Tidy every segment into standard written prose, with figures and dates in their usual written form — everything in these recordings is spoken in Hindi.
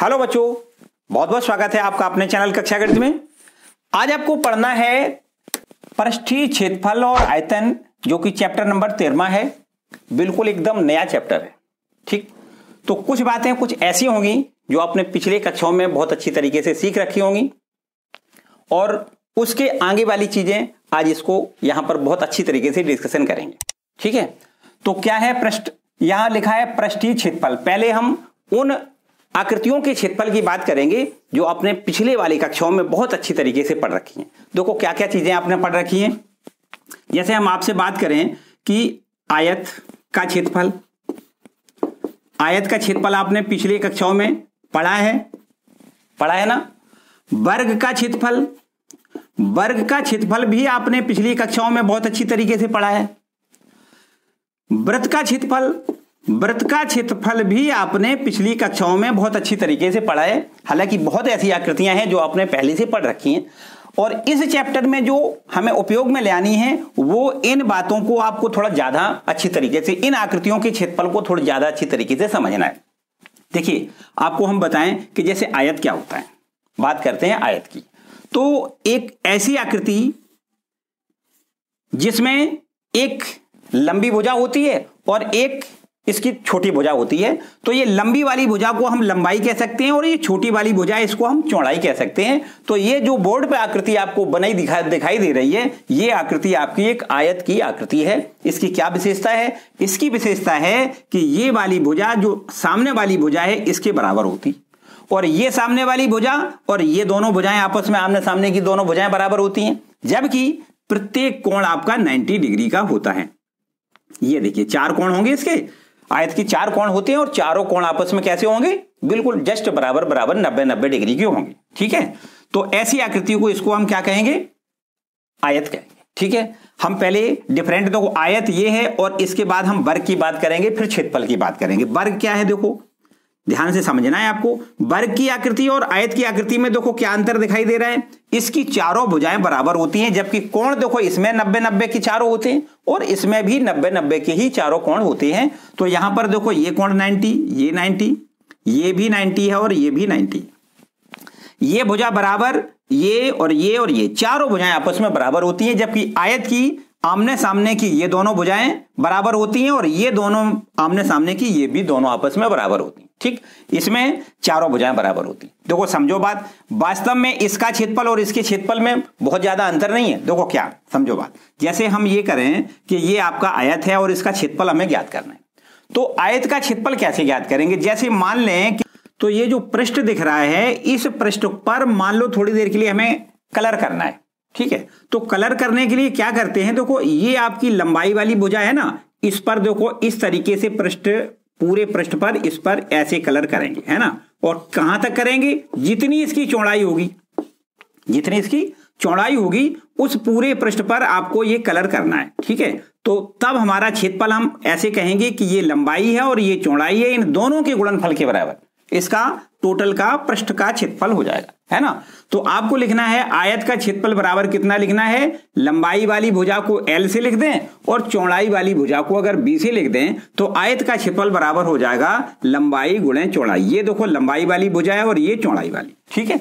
हेलो बच्चों, बहुत बहुत स्वागत है आपका अपने चैनल कक्षा गणित में। आज आपको पढ़ना है पृष्ठीय क्षेत्रफल और आयतन, जो कि चैप्टर नंबर 13 है। बिल्कुल एकदम नया चैप्टर है। ठीक, तो कुछ बातें कुछ ऐसी होंगी जो आपने पिछले कक्षाओं में बहुत अच्छी तरीके से सीख रखी होंगी और उसके आगे वाली चीजें आज इसको यहां पर बहुत अच्छी तरीके से डिस्कशन करेंगे। ठीक है, तो क्या है यहां लिखा है पृष्ठीय क्षेत्रफल। पहले हम उन आकृतियों के क्षेत्रफल की बात करेंगे जो आपने पिछले वाली कक्षाओं में बहुत अच्छी तरीके से पढ़ रखी हैं। देखो क्या क्या चीजें आपने पढ़ रखी हैं। जैसे हम आपसे बात करें कि आयत का क्षेत्रफल, आयत का क्षेत्रफल आपने पिछले कक्षाओं में पढ़ा है ना। वर्ग का क्षेत्रफल, वर्ग का क्षेत्रफल भी आपने पिछली कक्षाओं में बहुत अच्छी तरीके से पढ़ा है। वृत्त का क्षेत्रफल, वृत्त का क्षेत्रफल भी आपने पिछली कक्षाओं में बहुत अच्छी तरीके से पढ़ा है। हालांकि बहुत ऐसी आकृतियां हैं जो आपने पहले से पढ़ रखी हैं और इस चैप्टर में जो हमें उपयोग में ले आनी है वो इन बातों को आपको थोड़ा ज्यादा अच्छी तरीके से, इन आकृतियों के क्षेत्रफल को थोड़ा ज्यादा अच्छी तरीके से समझना है। देखिए, आपको हम बताएं कि जैसे आयत क्या होता है। बात करते हैं आयत की। तो एक ऐसी आकृति जिसमें एक लंबी भुजा होती है और एक इसकी छोटी भुजा होती है। तो ये लंबी वाली भुजा को हम लंबाई कह सकते हैं और ये छोटी वाली भुजा इसको हम चौड़ाई कह सकते हैं। तो ये जो बोर्ड पे आकृति आपको बनी दिखाई दे रही है, ये आकृति आपकी एक आयत की आकृति है। इसकी क्या विशेषता है? इसकी विशेषता है कि ये वाली भुजा जो सामने वाली भुजा है इसके बराबर होती, और ये सामने वाली भुजा और ये दोनों भुजाएं आपस में आमने सामने की दोनों भुजाएं बराबर होती हैं, जबकि प्रत्येक कोण आपका 90 डिग्री का होता है। ये देखिए, 4 कोण होंगे इसके, आयत की 4 कोण होते हैं और चारों कोण आपस में कैसे होंगे? बिल्कुल जस्ट बराबर 90 डिग्री के होंगे। ठीक है, तो ऐसी आकृतियों को इसको हम क्या कहेंगे? आयत कहेंगे। ठीक है, हम पहले डिफरेंट देखो, आयत ये है और इसके बाद हम वर्ग की बात करेंगे, फिर क्षेत्रफल की बात करेंगे। वर्ग क्या है देखो, ध्यान से समझना है आपको। वर्ग की आकृति और आयत की आकृति में देखो क्या अंतर दिखाई दे रहा है। इसकी चारों भुजाएं बराबर होती हैं, जबकि कोण देखो इसमें 90 के चारों होते हैं और इसमें भी 90 के ही चारों कोण होते हैं। तो यहां पर देखो ये कोण 90, ये 90, ये भी 90 है और ये भी 90। ये भुजा बराबर, ये और ये और ये चारों भुजाएं आपस में बराबर होती हैं, जबकि आयत की आमने सामने की ये दोनों भुजाएं बराबर होती हैं और ये दोनों आमने सामने की ये भी दोनों आपस में बराबर होती हैं। ठीक, इसमें चारों भुजाएं बराबर होती हैं। देखो समझो बात, वास्तव में इसका क्षेत्रफल और इसके क्षेत्रफल में बहुत ज्यादा अंतर नहीं है। देखो क्या, समझो बात। जैसे हम ये करें कि ये आपका आयत है और इसका क्षेत्रफल हमें ज्ञात करना है, तो आयत का क्षेत्रफल कैसे ज्ञात करेंगे? जैसे मान लें कि तो ये जो पृष्ठ दिख रहा है, इस पृष्ठ पर मान लो थोड़ी देर के लिए हमें कलर करना है। ठीक है, तो कलर करने के लिए क्या करते हैं? देखो ये आपकी लंबाई वाली भुजा है ना, इस पर देखो इस तरीके से पृष्ठ, पूरे पृष्ठ पर इस पर ऐसे कलर करेंगे, है ना। और कहां तक करेंगे? जितनी इसकी चौड़ाई होगी, जितनी इसकी चौड़ाई होगी उस पूरे पृष्ठ पर आपको ये कलर करना है। ठीक है, तो तब हमारा क्षेत्रफल हम ऐसे कहेंगे कि ये लंबाई है और ये चौड़ाई है, इन दोनों के गुणनफल के बराबर इसका टोटल का पृष्ठ का क्षेत्रफल हो जाएगा, है ना। तो आपको लिखना है आयत का क्षेत्रफल बराबर कितना लिखना है? लंबाई वाली भुजा को L से लिख दें और चौड़ाई वाली भुजा को अगर B से लिख दें तो आयत का क्षेत्रफल बराबर हो जाएगा लंबाई गुणे चौड़ाई। ये देखो लंबाई वाली भुजा है और ये चौड़ाई वाली। ठीक है,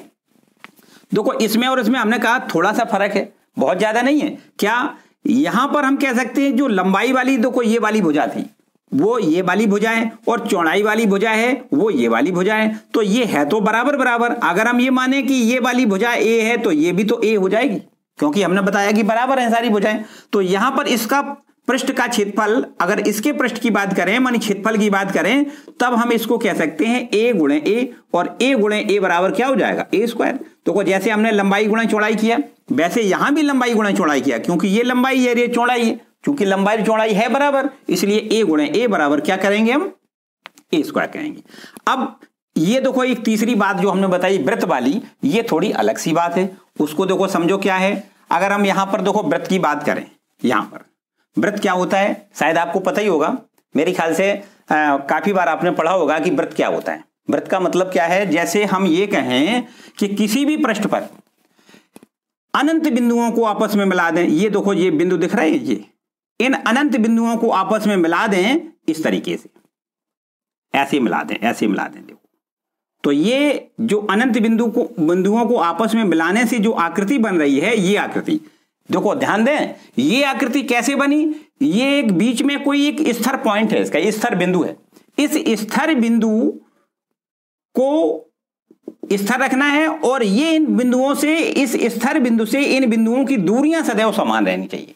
देखो इसमें और इसमें हमने कहा थोड़ा सा फर्क है, बहुत ज्यादा नहीं है। क्या यहां पर हम कह सकते हैं जो लंबाई वाली देखो ये वाली भुजा थी वो ये वाली भुजा है और चौड़ाई वाली भुजा है वो ये वाली भुजा है, तो ये है तो बराबर बराबर। अगर हम ये माने कि ये वाली भुजा A है तो ये भी तो A हो जाएगी, क्योंकि हमने बताया कि बराबर है सारी भुजाएं। तो यहां पर इसका पृष्ठ का क्षेत्रफल, अगर इसके पृष्ठ की बात करें मानी क्षेत्रफल की बात करें, तब हम इसको कह सकते हैं A गुणे A, और A गुणे A बराबर क्या हो जाएगा? A square. तो जैसे हमने लंबाई गुणे चौड़ाई किया, वैसे यहां भी लंबाई गुणे चौड़ाई किया, क्योंकि ये लंबाई है, ये चौड़ाई है। चूंकि लंबाई चौड़ाई है बराबर, इसलिए A गुणे A बराबर क्या करेंगे? हम A स्क्वायर कहेंगे। अब ये देखो एक तीसरी बात जो हमने बताई वृत्त वाली, ये थोड़ी अलग सी बात है, उसको देखो समझो क्या है। अगर हम यहां पर देखो वृत्त की बात करें, यहां पर वृत्त क्या होता है शायद आपको पता ही होगा, मेरे ख्याल से काफी बार आपने पढ़ा होगा कि वृत्त क्या होता है। वृत्त का मतलब क्या है? जैसे हम ये कहें कि किसी भी पृष्ठ पर अनंत बिंदुओं को आपस में मिला दें। ये देखो ये बिंदु दिख रहा है, ये इन अनंत बिंदुओं को आपस में मिला दें इस तरीके से, ऐसे मिला दें, ऐसे मिला दें। देखो तो ये जो अनंत बिंदुओं को आपस में मिलाने से जो आकृति बन रही है, ये आकृति देखो ध्यान दें, ये आकृति कैसे बनी, ये एक बीच में कोई एक स्थिर पॉइंट है, इसका स्थिर बिंदु है। इस स्थिर बिंदु को स्थिर रखना है और ये इन बिंदुओं से, इस स्थिर बिंदु से इन बिंदुओं की दूरियां सदैव समान रहनी चाहिए।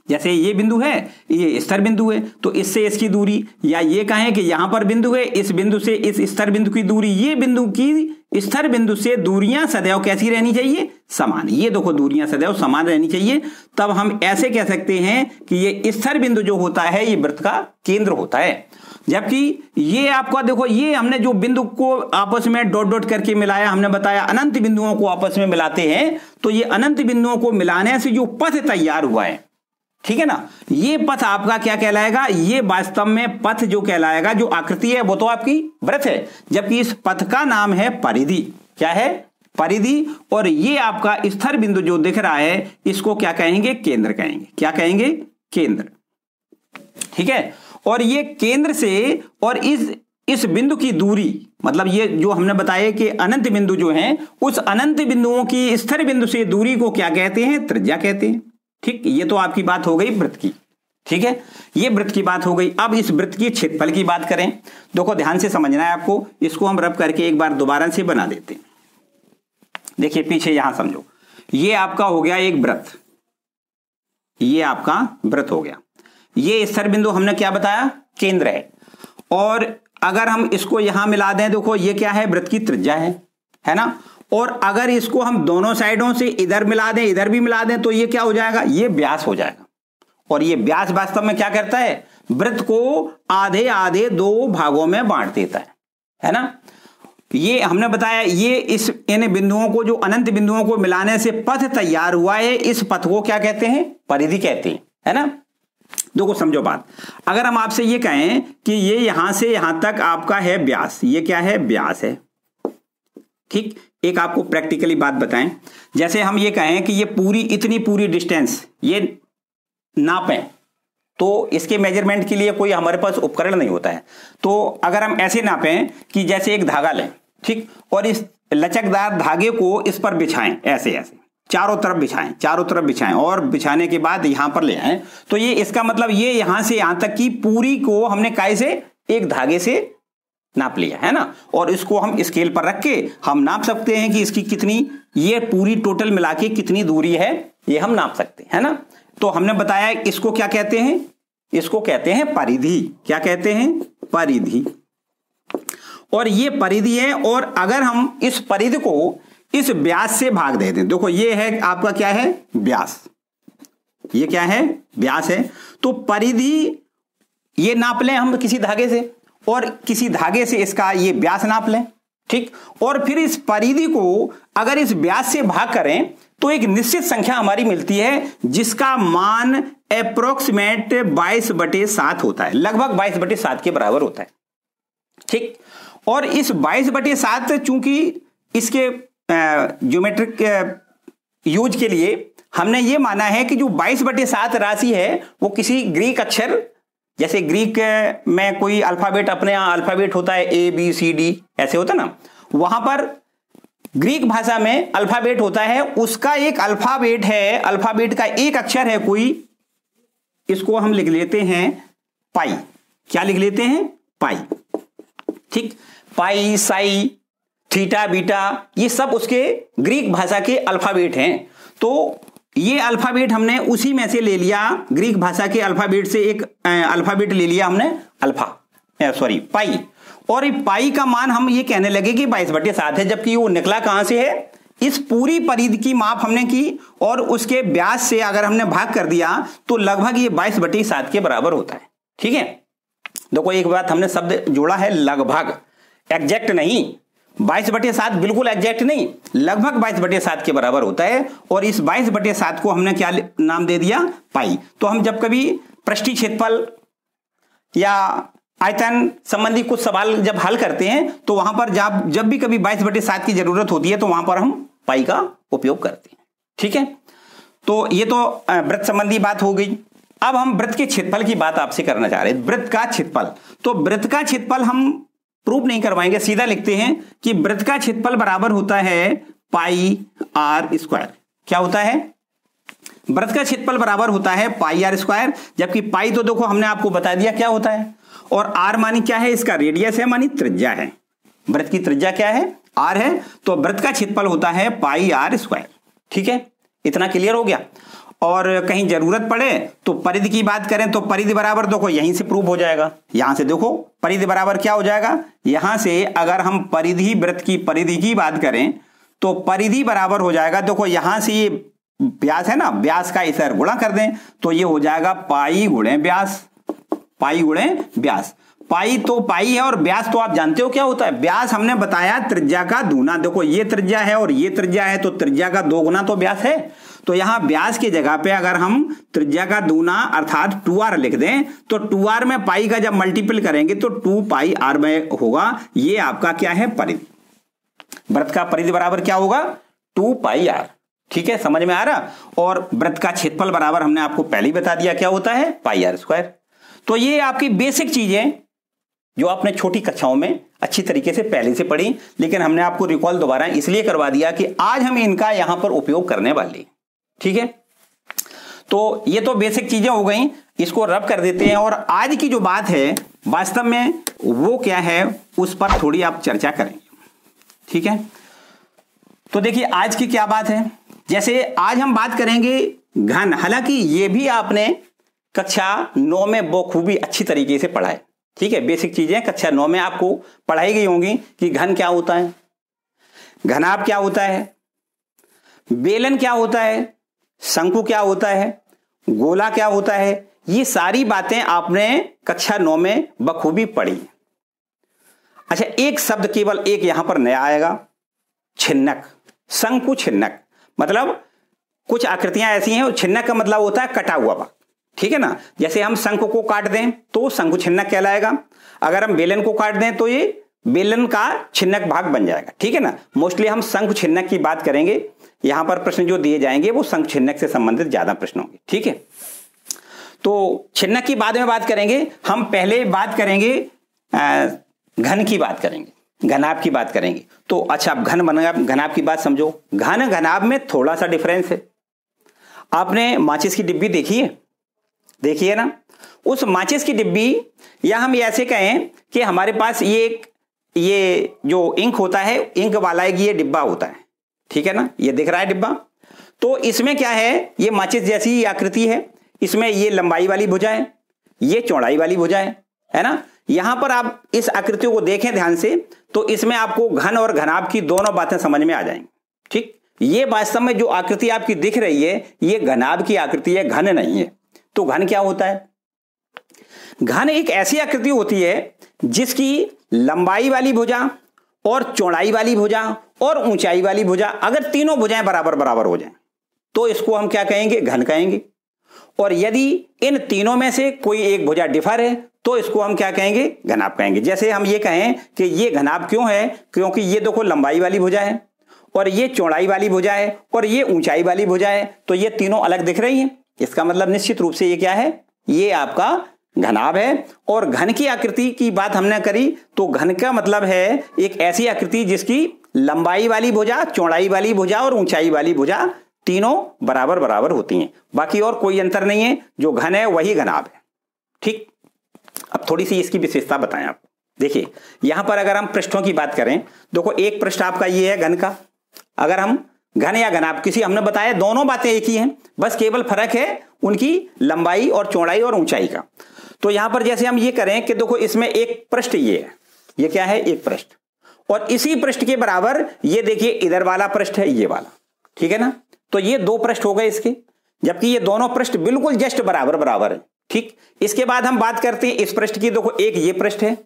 जैसे ये बिंदु है, ये स्थिर बिंदु है, तो इससे इसकी दूरी, या ये कहें कि यहां पर बिंदु है, इस बिंदु से इस स्थिर बिंदु की दूरी, ये बिंदु की स्थिर बिंदु से दूरियां सदैव कैसी रहनी चाहिए, समान। ये देखो दूरियां सदैव समान रहनी चाहिए। तब हम ऐसे कह सकते हैं कि ये स्थिर बिंदु जो होता है ये वृत्त का केंद्र होता है। जबकि ये आपका देखो, ये हमने जो बिंदु को आपस में डॉट डॉट करके मिलाया, हमने बताया अनंत बिंदुओं को आपस में मिलाते हैं, तो ये अनंत बिंदुओं को मिलाने से जो पथ तैयार हुआ है, ठीक है ना, ये पथ आपका क्या कहलाएगा, ये वास्तव में पथ जो कहलाएगा, जो आकृति है वो तो आपकी वृत्त है, जबकि इस पथ का नाम है परिधि। क्या है, परिधि। और ये आपका स्थिर बिंदु जो दिख रहा है, इसको क्या कहेंगे, केंद्र कहेंगे। क्या कहेंगे, केंद्र। ठीक है। और ये केंद्र से और इस बिंदु की दूरी, मतलब ये जो हमने बताया कि अनंत बिंदु जो हैं, उस अनंत बिंदुओं की स्थिर बिंदु से दूरी को क्या कहते हैं, त्रिज्या कहते हैं। ठीक, ये तो आपकी बात हो गई वृत्त की। ठीक है, ये वृत्त की बात हो गई। अब इस वृत्त की क्षेत्रफल की बात करें। देखो ध्यान से समझना है आपको, इसको हम रब करके एक बार दोबारा से बना देते हैं। देखिए पीछे यहां समझो, ये आपका हो गया एक वृत्त, ये आपका वृत्त हो गया। ये स्थिर बिंदु हमने क्या बताया, केंद्र है। और अगर हम इसको यहां मिला दें, देखो ये क्या है, वृत्त की त्रिज्या है ना। और अगर इसको हम दोनों साइडों से इधर मिला दें, इधर भी मिला दें, तो ये क्या हो जाएगा, ये व्यास हो जाएगा। और ये व्यास वास्तव में क्या करता है, वृत्त को आधे आधे दो भागों में बांट देता है ना। ये हमने बताया, ये इन बिंदुओं को, जो अनंत बिंदुओं को मिलाने से पथ तैयार हुआ है, इस पथ को क्या कहते हैं, परिधि कहते हैं, है ना। देखो समझो बात, अगर हम आपसे ये कहें कि ये यहां से यहां तक आपका है व्यास, ये क्या है, व्यास है। ठीक, एक आपको प्रैक्टिकली बात बताएं, जैसे हम ये कहें कि ये पूरी, इतनी पूरी डिस्टेंस ये नापें, तो इसके मेजरमेंट के लिए कोई हमारे पास उपकरण नहीं होता है। तो अगर हम ऐसे नापें कि जैसे एक धागा लें, ठीक, और इस लचकदार धागे को इस पर बिछाएं, ऐसे ऐसे चारों तरफ बिछाएं और बिछाने के बाद यहां पर ले आएं, तो ये इसका मतलब ये यहां से यहां तक की पूरी को हमने काय से, एक धागे से नाप लिया, है ना। और इसको हम स्केल पर रख के हम नाप सकते हैं कि इसकी कितनी, ये पूरी टोटल मिला के कितनी दूरी है, ये हम नाप सकते हैं, है ना। तो हमने बताया इसको क्या कहते हैं, इसको कहते हैं परिधि। क्या कहते हैं, परिधि। और ये परिधि है। और अगर हम इस परिधि को इस व्यास से भाग दे दें, देखो ये है आपका क्या है, व्यास, ये क्या है, व्यास है। तो परिधि ये नाप लें हम किसी धागे से, और किसी धागे से इसका ये व्यास नाप लें, ठीक। और फिर इस परिधि को अगर इस व्यास से भाग करें तो एक निश्चित संख्या हमारी मिलती है, जिसका मान अप्रोक्सीमेट 22/7 होता है, लगभग 22/7 के बराबर होता है, ठीक। और इस 22/7 चूंकि इसके ज्योमेट्रिक यूज के लिए हमने ये माना है कि जो 22/7 राशि है वो किसी ग्रीक अक्षर, जैसे ग्रीक में कोई अल्फाबेट, अपने यहां अल्फाबेट होता है ABCD ऐसे होता ना, वहां पर ग्रीक भाषा में अल्फाबेट होता है, उसका एक अल्फाबेट है, अल्फाबेट का एक अक्षर है कोई, इसको हम लिख लेते हैं पाई। क्या लिख लेते हैं, पाई, ठीक। पाई, साई, थीटा, बीटा, ये सब उसके ग्रीक भाषा के अल्फाबेट हैं। तो ये अल्फाबेट हमने उसी में से ले लिया, ग्रीक भाषा के अल्फाबेट से एक अल्फाबेट ले लिया हमने, पाई। और पाई का मान हम ये कहने लगे कि 22/7 है, जबकि वो निकला कहां से है, इस पूरी परिधि की माप हमने की और उसके व्यास से अगर हमने भाग कर दिया तो लगभग ये 22/7 के बराबर होता है, ठीक है। देखो एक बात हमने शब्द जोड़ा है, लगभग, एग्जैक्ट नहीं, 22/7 बिल्कुल एग्जैक्ट नहीं, लगभग 22/7 के बराबर होता है। और इस 22/7 को हमने क्या नाम दे दिया, पाई। तो हम जब कभी पृष्ठीय क्षेत्रफल या आयतन संबंधी कुछ सवाल जब हल करते हैं तो वहां पर जब भी कभी 22/7 की जरूरत होती है तो वहां पर हम पाई का उपयोग करते हैं, ठीक है। तो ये तो वृत्त संबंधी बात हो गई। अब हम वृत्त के क्षेत्रफल की बात आपसे करना चाह रहे हैं, वृत्त का क्षेत्रफल। तो वृत्त का क्षेत्रफल हम प्रूफ नहीं करवाएंगे, सीधा लिखते हैं कि वृत्त का क्षेत्रफल बराबर होता है पाई आर स्क्वायर। क्या होता है? वृत्त का क्षेत्रफल बराबर होता है पाई आर स्क्वायर, जबकि पाई तो देखो हमने आपको बता दिया क्या होता है, और आर मानी क्या है? इसका रेडियस है, मानी त्रिज्या है। वृत्त की त्रिज्या क्या है? आर है। तो वृत्त का क्षेत्रफल होता है पाई आर स्क्वायर। ठीक है, इतना क्लियर हो गया। और कहीं जरूरत पड़े तो परिधि की बात करें तो परिधि बराबर देखो यहीं से प्रूव हो जाएगा। यहां से देखो परिधि बराबर क्या हो जाएगा, यहां से अगर हम परिधि वृत्त की परिधि की बात करें तो परिधि बराबर हो जाएगा, देखो यहां से ये व्यास है ना, व्यास का इस गुणा कर दें तो ये हो जाएगा पाई गुणे व्यास, पाई गुणे व्यास। पाई तो पाई है और व्यास तो आप जानते हो क्या होता है? व्यास हमने बताया त्रिज्या का दूना। देखो ये त्रिज्या है और ये त्रिज्या है, तो त्रिज्या का 2 गुना तो व्यास है। तो यहां व्यास की जगह पे अगर हम त्रिज्या का दूना अर्थात 2r लिख दें तो 2r में पाई का जब मल्टीपल करेंगे तो 2 पाई r में होगा। ये आपका क्या है? परिधि। वृत्त का परिधि बराबर क्या होगा? 2 पाई r। ठीक है, समझ में आ रहा? और वृत्त का क्षेत्रफल बराबर हमने आपको पहले ही बता दिया क्या होता है? पाई आर स्क्वायर। तो ये आपकी बेसिक चीजें जो आपने छोटी कक्षाओं में अच्छी तरीके से पहले से पढ़ी, लेकिन हमने आपको रिकॉल दोबारा इसलिए करवा दिया कि आज हम इनका यहां पर उपयोग करने वाले हैं। ठीक है, तो ये तो बेसिक चीजें हो गई, इसको रब कर देते हैं। और आज की जो बात है वास्तव में वो क्या है उस पर थोड़ी आप चर्चा करेंगे। ठीक है, तो देखिए आज की क्या बात है। जैसे आज हम बात करेंगे घन, हालांकि ये भी आपने कक्षा 9 में बखूबी अच्छी तरीके से पढ़ा है। ठीक है, बेसिक चीजें कक्षा 9 में आपको पढ़ाई गई होंगी कि घन क्या होता है, घनाभ क्या होता है, बेलन क्या होता है, शंकु क्या होता है, गोला क्या होता है। ये सारी बातें आपने कक्षा 9 में बखूबी पढ़ी। अच्छा, एक शब्द केवल एक यहां पर नया आएगा, छिन्नक। शंकु छिन्नक मतलब कुछ आकृतियां ऐसी हैं, छिन्नक का मतलब होता है कटा हुआ भाग। ठीक है ना, जैसे हम शंकु को काट दें तो शंकु छिन्नक कहलाएगा, अगर हम बेलन को काट दें तो ये बेलन का छिन्नक भाग बन जाएगा। ठीक है ना, मोस्टली हम शंकु छिन्नक की बात करेंगे, यहां पर प्रश्न जो दिए जाएंगे वो शंकु छिन्नक से संबंधित ज्यादा प्रश्न होंगे। ठीक है, तो छिन्नक की बाद में बात करेंगे, हम पहले बात करेंगे घन की बात करेंगे, घनाभ की बात करेंगे। तो अच्छा, अब घनाभ की बात समझो। घन घनाभ में थोड़ा सा डिफरेंस है। आपने माचिस की डिब्बी देखी है, देखिए ना, उस माचिस की डिब्बी, या हम ऐसे कहें कि हमारे पास ये जो इंक होता है, इंक वाला एक ये डिब्बा होता है। ठीक है ना, ये दिख रहा है डिब्बा, तो इसमें क्या है, ये माचिस जैसी आकृति है, इसमें ये लंबाई वाली भुजा है, ये चौड़ाई वाली भुजा है ना। यहां पर आप इस आकृतियों को देखें ध्यान से तो इसमें आपको घन और घनाभ की दोनों बातें समझ में आ जाएंगी। ठीक, ये वास्तव में जो आकृति आपकी दिख रही है ये घनाभ की आकृति है, घन नहीं है। तो घन क्या होता है? घन एक ऐसी आकृति होती है जिसकी लंबाई वाली भुजा और चौड़ाई वाली भुजा और ऊंचाई वाली भुजा, अगर तीनों भुजाएं बराबर बराबर हो जाएं तो इसको हम क्या कहेंगे? घन कहेंगे। और यदि इन तीनों में से कोई एक भुजा डिफर है तो इसको हम क्या कहेंगे? घनाभ कहेंगे। जैसे हम ये कहें कि ये घनाभ क्यों है, क्योंकि ये देखो लंबाई वाली भुजा है और ये चौड़ाई वाली भुजा है और ये ऊंचाई वाली भुजा है, तो ये तीनों अलग दिख रही हैं। इसका मतलब निश्चित रूप से ये क्या है? ये आपका घनाभ है। और घन की आकृति की बात हमने करी तो घन का मतलब है एक ऐसी आकृति जिसकी लंबाई वाली भुजा, चौड़ाई वाली भुजा और ऊंचाई वाली भुजा तीनों बराबर बराबर होती हैं, बाकी और कोई अंतर नहीं है। जो घन है वही घनाभ है। ठीक, अब थोड़ी सी इसकी विशेषता बताएं आपको। देखिए यहां पर अगर हम पृष्ठों की बात करें, देखो एक पृष्ठ आपका ये है घन का। अगर हम घन या घनाभ किसी, हमने बताया दोनों बातें एक ही हैं, बस केवल फर्क है उनकी लंबाई और चौड़ाई और ऊंचाई का। तो यहां पर जैसे हम ये करें कि देखो इसमें एक पृष्ठ ये है, ये क्या है? एक पृष्ठ, और इसी पृष्ठ के बराबर ये देखिए इधर वाला पृष्ठ है, ये वाला। ठीक है ना, तो ये 2 पृष्ठ हो गए इसके, जबकि ये दोनों पृष्ठ बिल्कुल जस्ट बराबर बराबर है। ठीक, इसके बाद हम बात करते हैं इस पृष्ठ की। देखो एक ये पृष्ठ है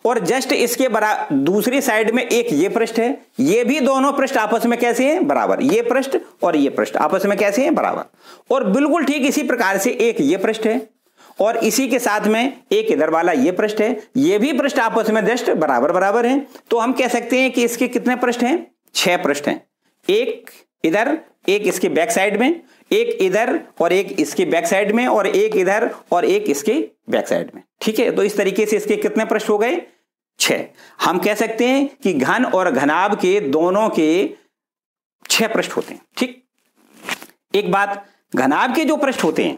और जस्ट इसके दूसरी साइड में एक ये पृष्ठ है, ये भी दोनों पृष्ठ आपस में कैसे हैं? बराबर। ये पृष्ठ और ये पृष्ठ आपस में कैसे हैं? बराबर। और बिल्कुल ठीक इसी प्रकार से एक ये पृष्ठ है और इसी के साथ में एक इधर वाला ये पृष्ठ है, ये भी पृष्ठ आपस में जस्ट बराबर बराबर हैं। तो हम कह सकते हैं कि इसके कितने पृष्ठ हैं? 6 पृष्ठ हैं। एक इधर, एक इसके बैक साइड में, एक इधर और एक इसके बैक साइड में, और एक इधर और एक इसके बैक साइड में। ठीक है, तो इस तरीके से इसके कितने पृष्ठ हो गए? 6। हम कह सकते हैं कि घन और घनाभ के दोनों के 6 पृष्ठ होते हैं। ठीक, एक बात, घनाभ के जो पृष्ठ होते हैं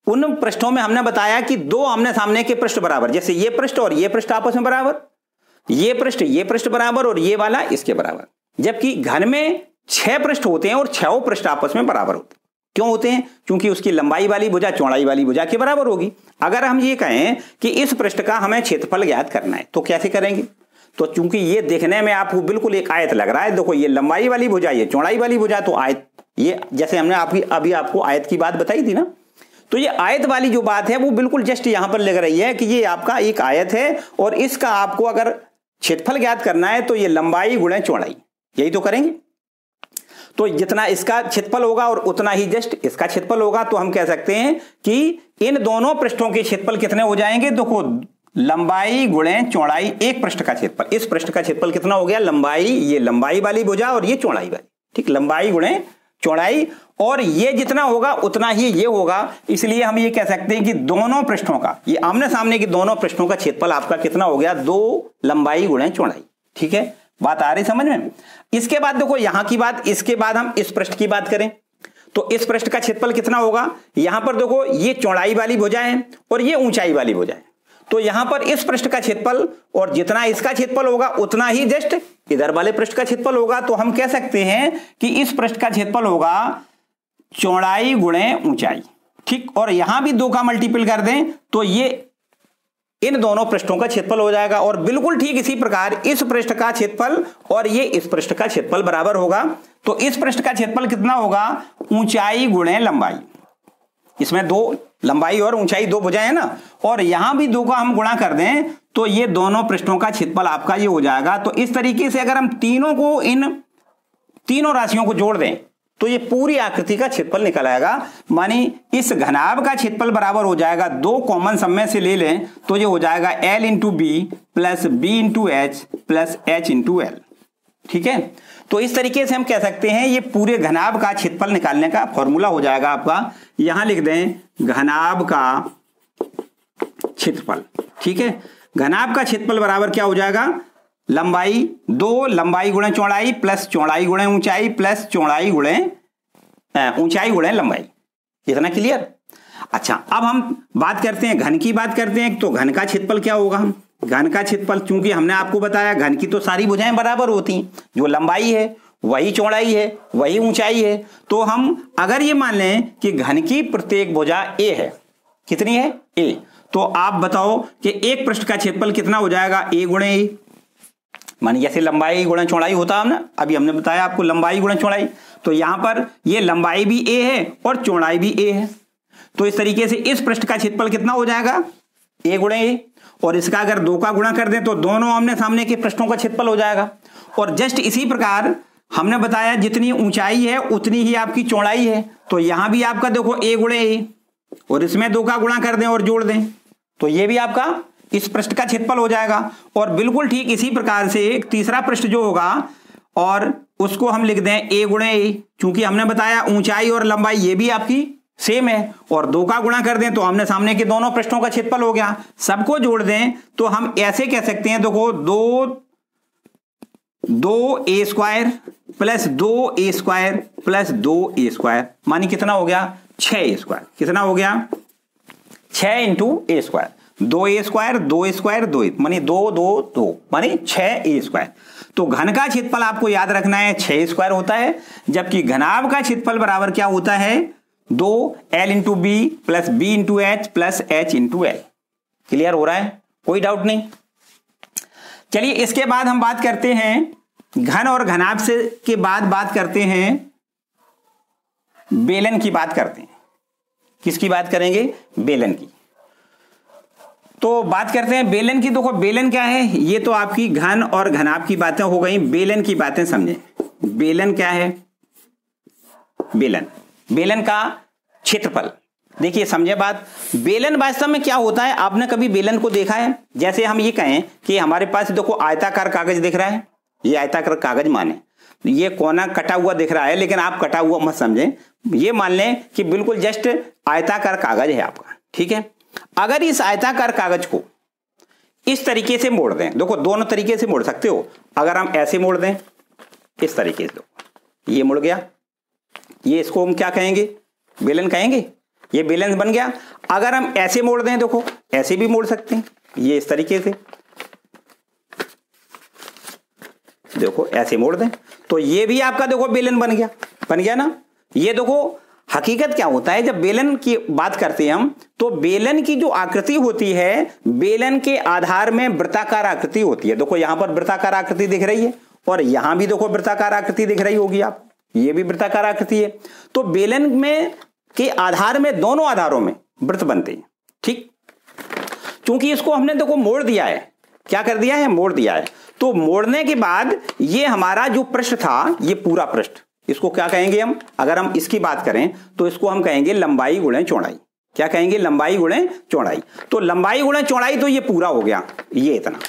उन पृष्ठों में हमने बताया कि 2 आमने सामने के पृष्ठ बराबर, जैसे ये पृष्ठ और ये पृष्ठ आपस में बराबर, ये पृष्ठ बराबर और ये वाला इसके बराबर। जबकि घन में 6 पृष्ठ होते हैं और 6 पृष्ठ आपस में बराबर होते हैं। क्यों होते हैं? क्योंकि उसकी लंबाई वाली भुजा चौड़ाई वाली भुजा के बराबर होगी। अगर हम ये कहें कि इस पृष्ठ का हमें क्षेत्रफल ज्ञात करना है तो कैसे करेंगे? तो चूंकि ये देखने में आपको बिल्कुल एक आयत लग रहा है, देखो ये लंबाई वाली भुजा, ये चौड़ाई वाली भुजा, तो आयत, ये जैसे हमने अभी आपको आयत की बात बताई थी ना, तो ये आयत वाली जो बात है वो बिल्कुल जस्ट यहां पर लग रही है कि ये आपका एक आयत है और इसका आपको अगर क्षेत्रफल ज्ञात करना है तो ये लंबाई गुणे चौड़ाई, यही तो करेंगे। तो जितना इसका क्षेत्रफल होगा और उतना ही जस्ट इसका क्षेत्रफल होगा। तो हम कह सकते हैं कि इन दोनों पृष्ठों के क्षेत्रफल कितने हो जाएंगे? देखो लंबाई गुणे चौड़ाई, एक पृष्ठ का क्षेत्रफल, इस पृष्ठ का क्षेत्रफल कितना हो गया? लंबाई, ये लंबाई वाली भुजा और ये चौड़ाई वाली, ठीक, लंबाई गुणे चौड़ाई, और ये जितना होगा उतना ही ये होगा। इसलिए हम ये कह सकते हैं कि दोनों पृष्ठों का, ये आमने सामने के दोनों पृष्ठों का क्षेत्रफल आपका कितना हो गया? 2 लंबाई गुणे चौड़ाई। ठीक है, बात आ रही समझ में? इसके बाद देखो यहां की बात, इसके बाद हम इस पृष्ठ की बात करें तो इस पृष्ठ का क्षेत्रफल कितना होगा? यहां पर देखो ये चौड़ाई वाली भुजा है और ये ऊंचाई वाली भुजा है, तो यहां पर इस पृष्ठ का क्षेत्रफल और जितना इसका क्षेत्रफल होगा उतना ही जस्ट इधर वाले पृष्ठ का क्षेत्रफल होगा। तो हम कह सकते हैं कि इस पृष्ठ का क्षेत्रफल होगा चौड़ाई गुणे ऊंचाई। ठीक, और यहां भी 2 का मल्टीपल कर दें तो ये इन दोनों पृष्ठों का क्षेत्रफल हो जाएगा। और बिल्कुल ठीक इसी प्रकार इस पृष्ठ का क्षेत्रफल और ये इस पृष्ठ का क्षेत्रफल बराबर होगा। तो इस पृष्ठ का क्षेत्रफल कितना होगा? ऊंचाई गुणे लंबाई। इसमें 2 लंबाई और ऊंचाई 2 भुजाएं है ना, और यहां भी 2 का हम गुणा कर दें तो ये दोनों पृष्ठों का क्षेत्रफल आपका ये हो जाएगा। तो इस तरीके से अगर हम तीनों को, इन तीनों राशियों को जोड़ दें तो ये पूरी आकृति का क्षेत्रफल निकल आएगा। मानी इस घनाभ का क्षेत्रफल बराबर हो जाएगा, 2 कॉमन सब में से ले लें तो ये हो जाएगा L into B plus B into H plus H into L. ठीक है, तो इस तरीके से हम कह सकते हैं ये पूरे घनाभ का क्षेत्रफल निकालने का फॉर्मूला हो जाएगा आपका। यहां लिख दें घनाभ का क्षेत्रफल। ठीक है, घनाभ का क्षेत्रफल बराबर क्या हो जाएगा? लंबाई 2 लंबाई गुणे चौड़ाई प्लस चौड़ाई गुणे ऊंचाई प्लस चौड़ाई गुणे ऊंचाई गुणे लंबाई। इतना क्लियर? अच्छा, अब हम बात करते हैं घन की बात करते हैं। तो घन का क्षेत्रफल क्या होगा? हम घन का क्षेत्रफल, चूंकि हमने आपको बताया घन की तो सारी भुजाएं बराबर होती हैं, जो लंबाई है वही चौड़ाई है वही ऊंचाई है। तो हम अगर ये मान लें कि घन की प्रत्येक भुजा a है, कितनी है? a, तो आप बताओ कि एक पृष्ठ का क्षेत्रफल कितना हो जाएगा? a गुणे a। मानिए जैसे लंबाई गुणे चौड़ाई होता है ना, अभी हमने बताया आपको लंबाई गुणे चौड़ाई, तो यहां पर ये लंबाई भी a है और चौड़ाई भी a है। तो इस तरीके से इस पृष्ठ का क्षेत्रफल कितना हो जाएगा? a गुणे a, और इसका अगर 2 का गुणा कर दें तो दोनों आमने सामने के पृष्ठों का क्षेत्रफल हो जाएगा। और जस्ट इसी प्रकार हमने बताया जितनी ऊंचाई है उतनी ही आपकी चौड़ाई है, तो यहां भी आपका देखो a गुणे a, और इसमें 2 का गुणा कर दें और जोड़ दें तो ये भी आपका इस पृष्ठ का क्षेत्रफल हो जाएगा। और बिल्कुल ठीक इसी प्रकार से एक तीसरा पृष्ठ जो होगा और उसको हम लिख दें a गुणे a, चूंकि हमने बताया ऊंचाई और लंबाई ये भी आपकी सेम है, और 2 का गुणा कर दें तो आमने सामने के दोनों पृष्ठों का क्षेत्रफल हो गया। सबको जोड़ दें तो हम ऐसे कह सकते हैं, देखो 2a square plus 2a square plus 2a square, मानी कितना हो गया? 6a square. कितना हो गया? 6 into a square, 2a square 2a square 2 मानी 2 2 2 मानी 6a स्क्वायर। तो घन का क्षेत्रफल आपको याद रखना है 6 स्क्वायर होता है, जबकि घनाभ का क्षेत्रफल बराबर क्या होता है? 2 L into B plus B into H plus H into L. Clear हो रहा है? कोई डाउट नहीं? चलिए इसके बाद हम बात करते हैं घन और घनाभ से के बाद बात करते हैं बेलन की बात करते हैं। किसकी बात करेंगे? बेलन की। तो बात करते हैं बेलन की। देखो बेलन क्या है? ये तो आपकी घन और घनाभ की बातें हो गई, बेलन की बातें समझें। बेलन क्या है? बेलन का क्षेत्रफल देखिए, समझे बात। बेलन वास्तव में क्या होता है? आपने कभी बेलन को देखा है? जैसे हम ये कहें कि हमारे पास देखो आयताकार कागज दिख रहा है, ये आयताकार कागज माने, ये कोना कटा हुआ दिख रहा है, लेकिन आप कटा हुआ मत समझें, ये मान लें कि बिल्कुल जस्ट आयताकार कागज है आपका। ठीक है, अगर इस आयताकार कागज को इस तरीके से मोड़ दें, देखो दोनों तरीके से मोड़ सकते हो। अगर हम ऐसे मोड़ दें इस तरीके से, ये मुड़ गया, ये इसको हम क्या कहेंगे, बेलन कहेंगे, ये बेलन बन गया। अगर हम ऐसे मोड़ दें, देखो ऐसे भी मोड़ सकते हैं, ये इस तरीके से, देखो ऐसे मोड़ दें तो ये भी आपका देखो बेलन बन गया ना। ये देखो हकीकत क्या होता है, जब बेलन की बात करते हैं हम, तो बेलन की जो आकृति होती है, बेलन के आधार में वृत्ताकार आकृति होती है। देखो यहां पर वृत्ताकार आकृति दिख रही है और यहां भी देखो वृत्ताकार आकृति दिख रही होगी आप, ये भी वृत्ताकार आकृति है। तो बेलन में के आधार में दोनों आधारों में वृत्त बनते हैं, ठीक। क्योंकि इसको हमने देखो मोड़ दिया है, क्या कर दिया है, मोड़ दिया है। तो मोड़ने के बाद ये हमारा जो पृष्ठ था, ये पूरा पृष्ठ, इसको क्या कहेंगे हम, अगर हम इसकी बात करें तो इसको हम कहेंगे लंबाई गुणे चौड़ाई। क्या कहेंगे, लंबाई गुणे चौड़ाई। तो लंबाई गुणे चौड़ाई, तो ये पूरा हो गया, ये इतना,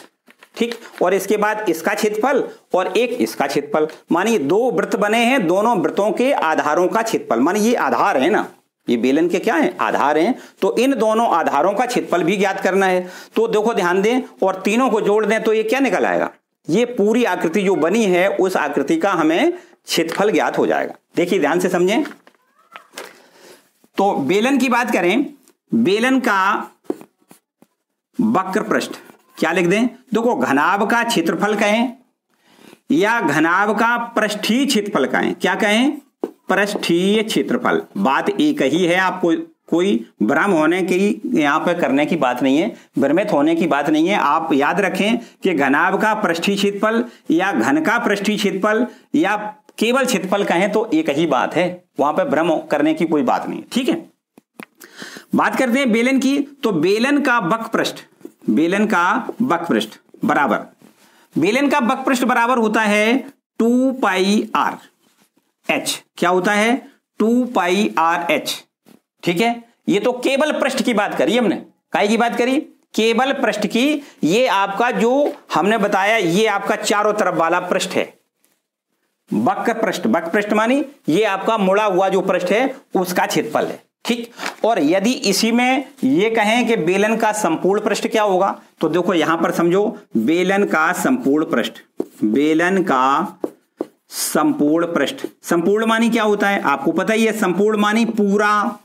ठीक। और इसके बाद इसका क्षेत्रफल और एक इसका क्षेत्रफल, मानिए दो वृत्त बने हैं, दोनों वृत्तों के आधारों का क्षेत्रफल, मानिए ये आधार है ना, ये बेलन के क्या है, आधार हैं। तो इन दोनों आधारों का क्षेत्रफल भी ज्ञात करना है। तो देखो ध्यान दें और तीनों को जोड़ दें तो ये क्या निकल आएगा, ये पूरी आकृति जो बनी है उस आकृति का हमें क्षेत्रफल ज्ञात हो जाएगा। देखिए ध्यान से समझें। तो बेलन की बात करें, बेलन का वक्र पृष्ठ क्या लिख दें, देखो घनाभ का क्षेत्रफल कहें या घनाभ का पृष्ठीय क्षेत्रफल कहें, क्या कहें, पृष्ठीय क्षेत्रफल, बात एक ही है। आपको कोई भ्रम होने की यहां पर करने की बात नहीं है, भ्रमित होने की बात नहीं है। आप याद रखें कि घनाभ का पृष्ठीय क्षेत्रफल या घन का पृष्ठीय क्षेत्रफल या केवल क्षेत्रफल कहें तो एक ही बात है, वहां पर भ्रम करने की कोई बात नहीं, ठीक है। बात करते हैं बेलन की। तो बेलन का वक्र पृष्ठ, बेलन का वक्र पृष्ठ बराबर, बेलन का वक्र पृष्ठ बराबर होता है 2 पाई r h। क्या होता है, 2 पाई r h, ठीक है। ये तो केवल पृष्ठ की बात करी हमने, काई की बात करी, केवल पृष्ठ की। ये आपका जो हमने बताया, ये आपका चारों तरफ वाला पृष्ठ है, वक्र पृष्ठ। वक्र पृष्ठ मानी ये आपका मुड़ा हुआ जो पृष्ठ है उसका क्षेत्रफल है, ठीक। और यदि इसी में ये कहें कि बेलन का संपूर्ण पृष्ठ क्या होगा, तो देखो यहां पर समझो, बेलन का संपूर्ण पृष्ठ, बेलन का संपूर्ण पृष्ठ, संपूर्ण मानी क्या होता है आपको पता ही है, संपूर्ण मानी पूरा,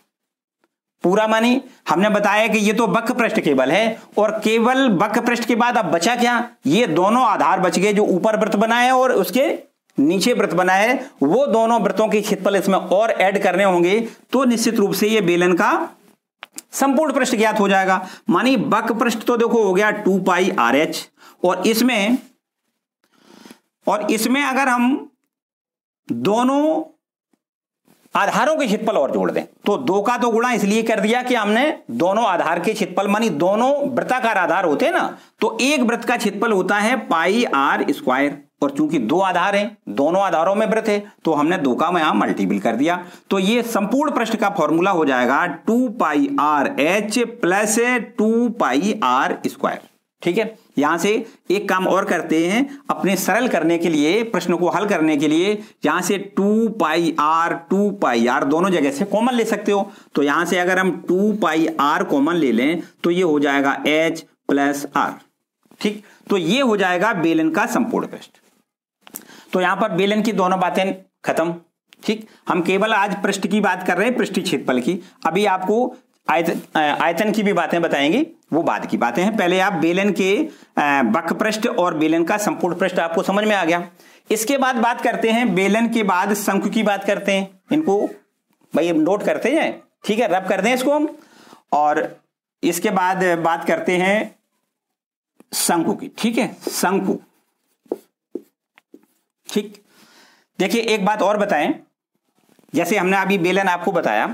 पूरा मानी हमने बताया कि ये तो वक्र पृष्ठ केवल है, और केवल वक्र पृष्ठ के बाद अब बचा क्या, ये दोनों आधार बच गए, जो ऊपर वृत्त बना है और उसके नीचे वृत्त बना है, वो दोनों वृत्तों के क्षेत्रफल इसमें और ऐड करने होंगे, तो निश्चित रूप से ये बेलन का संपूर्ण पृष्ठ ज्ञात हो जाएगा। मानी वक्र पृष्ठ तो देखो हो गया 2 पाई RH, और इसमें अगर हम दोनों आधारों के क्षेत्रफल और जोड़ दें तो 2 का तो गुणा इसलिए कर दिया कि हमने दोनों आधार के क्षेत्रफल, मानी दोनों वृत्ताकार आधार होते हैं ना, तो एक वृत्त का क्षेत्रफल होता है पाई r², और चूंकि 2 आधार हैं, दोनों आधारों में वृत्त है, तो हमने 2 का यहां मल्टीपल कर दिया। तो ये संपूर्ण पृष्ठ का फॉर्मूला हो जाएगा 2 पाई RH प्लस 2 पाई r², ठीक है। यहां से एक काम और करते हैं, अपने सरल करने के लिए, प्रश्न को हल करने के लिए, यहां से 2 पाई r दोनों जगह से कॉमन ले सकते हो। तो यहां से अगर हम 2 पाई r कॉमन ले लें तो ये हो जाएगा h प्लस r, ठीक। तो ये हो जाएगा बेलन का संपूर्ण पृष्ठ। तो यहां पर बेलन की दोनों बातें खत्म, ठीक। हम केवल आज पृष्ठ की बात कर रहे हैं, पृष्ठीय क्षेत्रफल की। अभी आपको आयतन की भी बातें बताएंगे, वो बाद की बातें हैं। पहले आप बेलन के वक्र पृष्ठ और बेलन का संपूर्ण पृष्ठ आपको समझ में आ गया। इसके बाद बात करते हैं, बेलन के बाद शंकु की बात करते हैं। इनको भाई नोट करते हैं, ठीक है, रब करते हैं इसको हम। और इसके बाद बात करते हैं शंकु की, ठीक है, शंकु, ठीक। देखिए एक बात और बताएं, जैसे हमने अभी बेलन आपको बताया,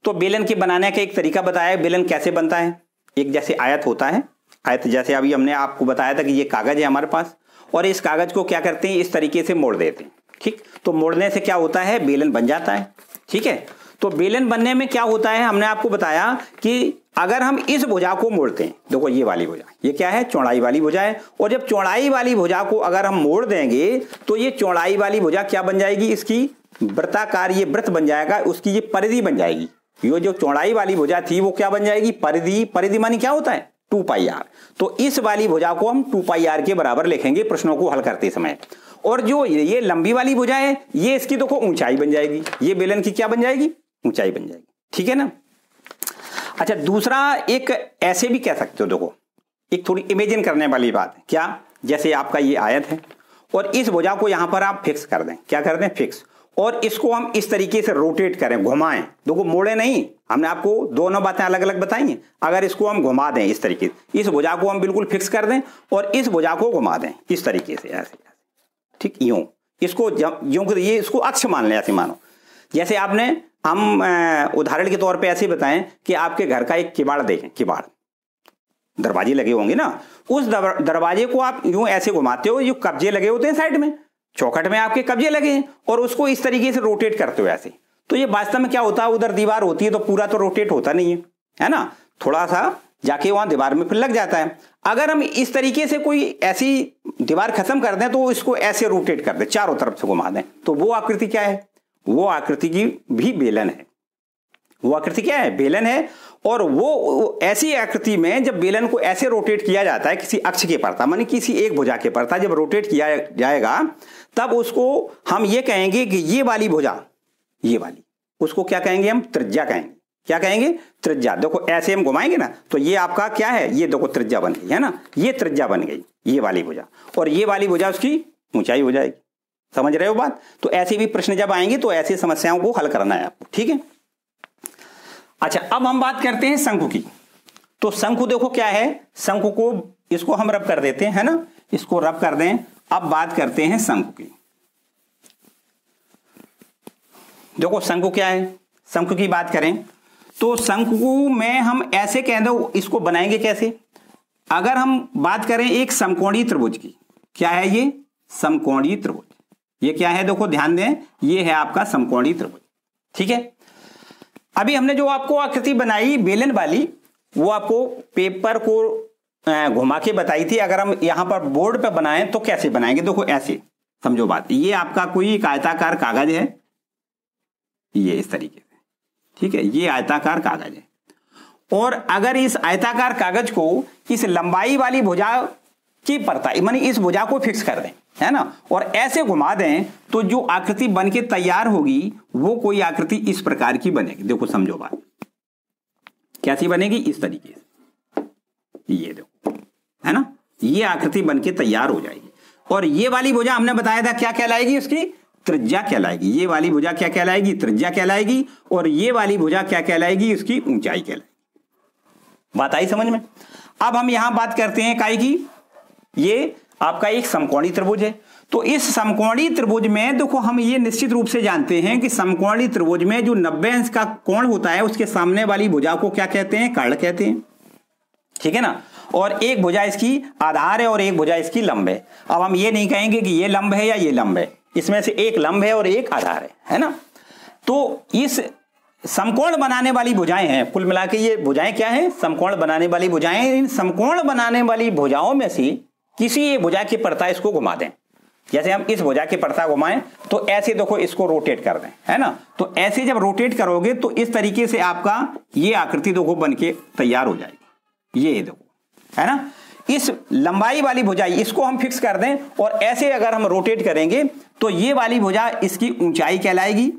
तो बेलन के बनाने का एक तरीका बताया, बेलन कैसे बनता है। एक जैसे आयत होता है, आयत जैसे अभी हमने आपको बताया था कि ये कागज है हमारे पास, और इस कागज को क्या करते हैं, इस तरीके से मोड़ देते हैं, ठीक। तो मोड़ने से क्या होता है, बेलन बन जाता है, ठीक है। तो बेलन बनने में क्या होता है, हमने आपको बताया कि अगर हम इस भुजा को मोड़ते हैं, देखो ये वाली भुजा, ये क्या है, चौड़ाई वाली भुजा है, और जब चौड़ाई वाली भुजा को अगर हम मोड़ देंगे तो ये चौड़ाई वाली भुजा क्या बन जाएगी, इसकी वृत्ताकार ये वृत्त बन जाएगा, उसकी ये परिधि बन जाएगी। ये जो चौड़ाई वाली भुजा थी वो क्या बन जाएगी, परिधि। परिधि मानी क्या होता है, 2 पाई आर। तो इस वाली भुजा को हम 2 पाई आर के बराबर लिखेंगे प्रश्नों को हल करते समय। और जो ये लंबी वाली भुजा है ये इसकी देखो ऊंचाई बन जाएगी, ये बेलन की क्या बन जाएगी, ऊंचाई बन जाएगी, ठीक है ना। अच्छा दूसरा एक ऐसे भी कह सकते हो, देखो एक थोड़ी इमेजिन करने वाली बात है, क्या, जैसे आपका ये आयत है और इस भुजा को यहां पर आप फिक्स कर दें, क्या कर दें, फिक्स, और इसको हम इस तरीके से रोटेट करें, घुमाएं, देखो मोड़े नहीं, हमने आपको दोनों बातें अलग अलग बताई हैं। अगर इसको हम घुमा दें इस तरीके से, इस भुजा को हम बिल्कुल फिक्स कर दें और इस भुजा को घुमा दें इस तरीके से, ऐसे, ठीक, यूं, इसको यूं, ये इसको अक्ष मान लें, ऐसे मानो जैसे आपने, हम उदाहरण के तौर पे ऐसे बताएं कि आपके घर का एक किवाड़ देखें, किवाड़, दरवाजे लगे होंगे ना, उस दरवाजे को आप यूं ऐसे घुमाते हो, जो कब्जे लगे होते हैं साइड में, चौखट में आपके कब्जे लगे हैं, और उसको इस तरीके से रोटेट करते हो ऐसे, तो ये वास्तव में क्या होता है, उधर दीवार होती है तो पूरा तो रोटेट होता नहीं है ना, थोड़ा सा जाके वहां दीवार में फिर लग जाता है। अगर हम इस तरीके से कोई ऐसी दीवार खत्म कर दें तो इसको ऐसे रोटेट कर दें, चारों तरफ से घुमा दें, तो वो आकृति क्या है, वो आकृति की भी बेलन है, वो आकृति क्या है, बेलन है। और वो ऐसी आकृति में जब बेलन को ऐसे रोटेट किया जाता है किसी अक्ष के परता, माने किसी एक भुजा के परता जब रोटेट किया जाएगा, तब उसको हम ये कहेंगे कि ये वाली भुजा, ये वाली, उसको क्या कहेंगे, हम त्रिज्या कहेंगे, क्या कहेंगे, त्रिज्या। देखो ऐसे हम घुमाएंगे ना तो ये आपका क्या है, ये देखो त्रिज्या बन गई है ना, ये त्रिज्या बन गई, ये वाली भुजा, और ये वाली भुजा उसकी ऊंचाई हो जाएगी, समझ रहे हो बात। तो ऐसे भी प्रश्न जब आएंगे तो ऐसी समस्याओं को हल करना है आपको, ठीक है। अच्छा अब हम बात करते हैं शंकु की। तो शंकु देखो क्या है, शंकु को इसको हम रब कर देते हैं, है ना, इसको रब कर दें। अब बात करते हैं शंकु की। देखो शंकु क्या है, शंकु की बात करें तो शंकु में हम ऐसे कह दो, इसको बनाएंगे कैसे, अगर हम बात करें एक समकोणीय त्रिभुज की, क्या है ये, समकोणीय त्रिभुज, ये क्या है, देखो ध्यान दें, ये है आपका समकोणीय त्रिभुज, ठीक है। अभी हमने जो आपको आकृति बनाई बेलन वाली, वो आपको पेपर को घुमा के बताई थी। अगर हम यहां पर बोर्ड पे बनाएं तो कैसे बनाएंगे, देखो ऐसे समझो बात, ये आपका कोई एक आयताकार कागज है, ये इस तरीके से, ठीक है, ये आयताकार कागज है, और अगर इस आयताकार कागज को इस लंबाई वाली भुजा की परता, मानी इस भुजा को फिक्स कर दें, है ना, और ऐसे घुमा दें तो जो आकृति बनके तैयार होगी वो कोई आकृति इस प्रकार की बनेगी। देखो समझो बात, कैसी बनेगी, इस तरीके से, ये देखो, है ना, ये आकृति बनके तैयार हो जाएगी। और ये वाली भुजा हमने बताया था क्या कहलाएगी, उसकी त्रिज्या कहलाएगी। ये वाली भुजा क्या कहलाएगी, त्रिज्या कहलाएगी। और ये वाली भुजा क्या कहलाएगी, उसकी ऊंचाई कहलाएगी। बात आई समझ में। अब हम यहां बात करते हैं काय की, ये आपका एक समकोणीय त्रिभुज है। तो इस समकोणीय त्रिभुज में देखो हम ये निश्चित रूप से जानते हैं कि समकोणीय त्रिभुज में जो 90 अंश का कोण होता है उसके सामने वाली भुजा को क्या कहते हैं, कर्ण कहते हैं, ठीक है ना। और एक भुजा इसकी आधार है और एक भुजा इसकी लंब है। अब हम ये नहीं कहेंगे कि ये लंब है या ये लंब है, इसमें से एक लंब है और एक आधार है ना। तो इस समकोण बनाने वाली भुजाएं हैं, कुल मिला के ये भुजाएं क्या हैं, समकोण बनाने वाली भुजाएं। इन समकोण बनाने वाली भुजाओं में से किसी एक भुजा की परता इसको घुमा दें, जैसे हम इस भुजा की परता घुमाएं तो ऐसे देखो इसको रोटेट कर दें, है ना। तो ऐसे जब रोटेट करोगे तो इस तरीके से आपका ये आकृति देखो बनके तैयार हो जाएगी, ये देखो, है ना। इस लंबाई वाली भुजा इसको हम फिक्स कर दें और ऐसे अगर हम रोटेट करेंगे तो ये वाली भुजा इसकी ऊंचाई कहलाएगी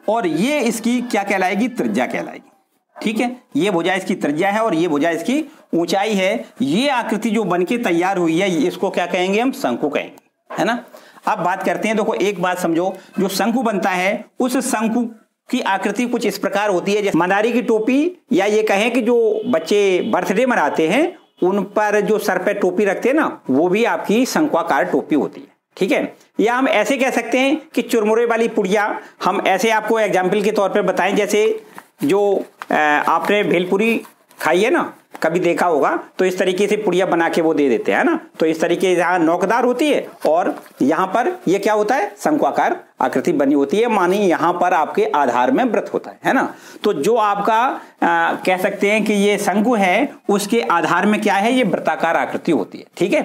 और ये इसकी क्या कहलाएगी, त्रिज्या कहलाएगी, ठीक है। ये भुजा इसकी त्रिज्या है और ये भुजा इसकी ऊंचाई है। ये आकृति जो बनके तैयार हुई है इसको क्या कहेंगे, हम शंकु कहेंगे, है ना। अब बात करते हैं, देखो एक बात समझो, जो शंकु बनता है उस शंकु की आकृति कुछ इस प्रकार होती है, जैसे मदारी की टोपी, या ये कहें कि जो बच्चे बर्थडे मनाते हैं उन पर जो सर पे टोपी रखते हैं ना, वो भी आपकी शंक्वाकार टोपी होती है, ठीक है। या हम ऐसे कह सकते हैं कि चुरमुरे वाली पुड़िया, हम ऐसे आपको एग्जाम्पल के तौर पर बताएं, जैसे जो आपने भेलपुरी खाई है ना, कभी देखा होगा, तो इस तरीके से पुड़िया बना के वो दे देते हैं ना। तो इस तरीके यहाँ नोकदार होती है और यहाँ पर ये क्या होता है, शंक्वाकार आकृति बनी होती है, मानी यहाँ पर आपके आधार में वृत्त होता है ना। तो जो आपका कह सकते हैं कि ये शंकु है, उसके आधार में क्या है, ये वृत्ताकार आकृति होती है, ठीक है।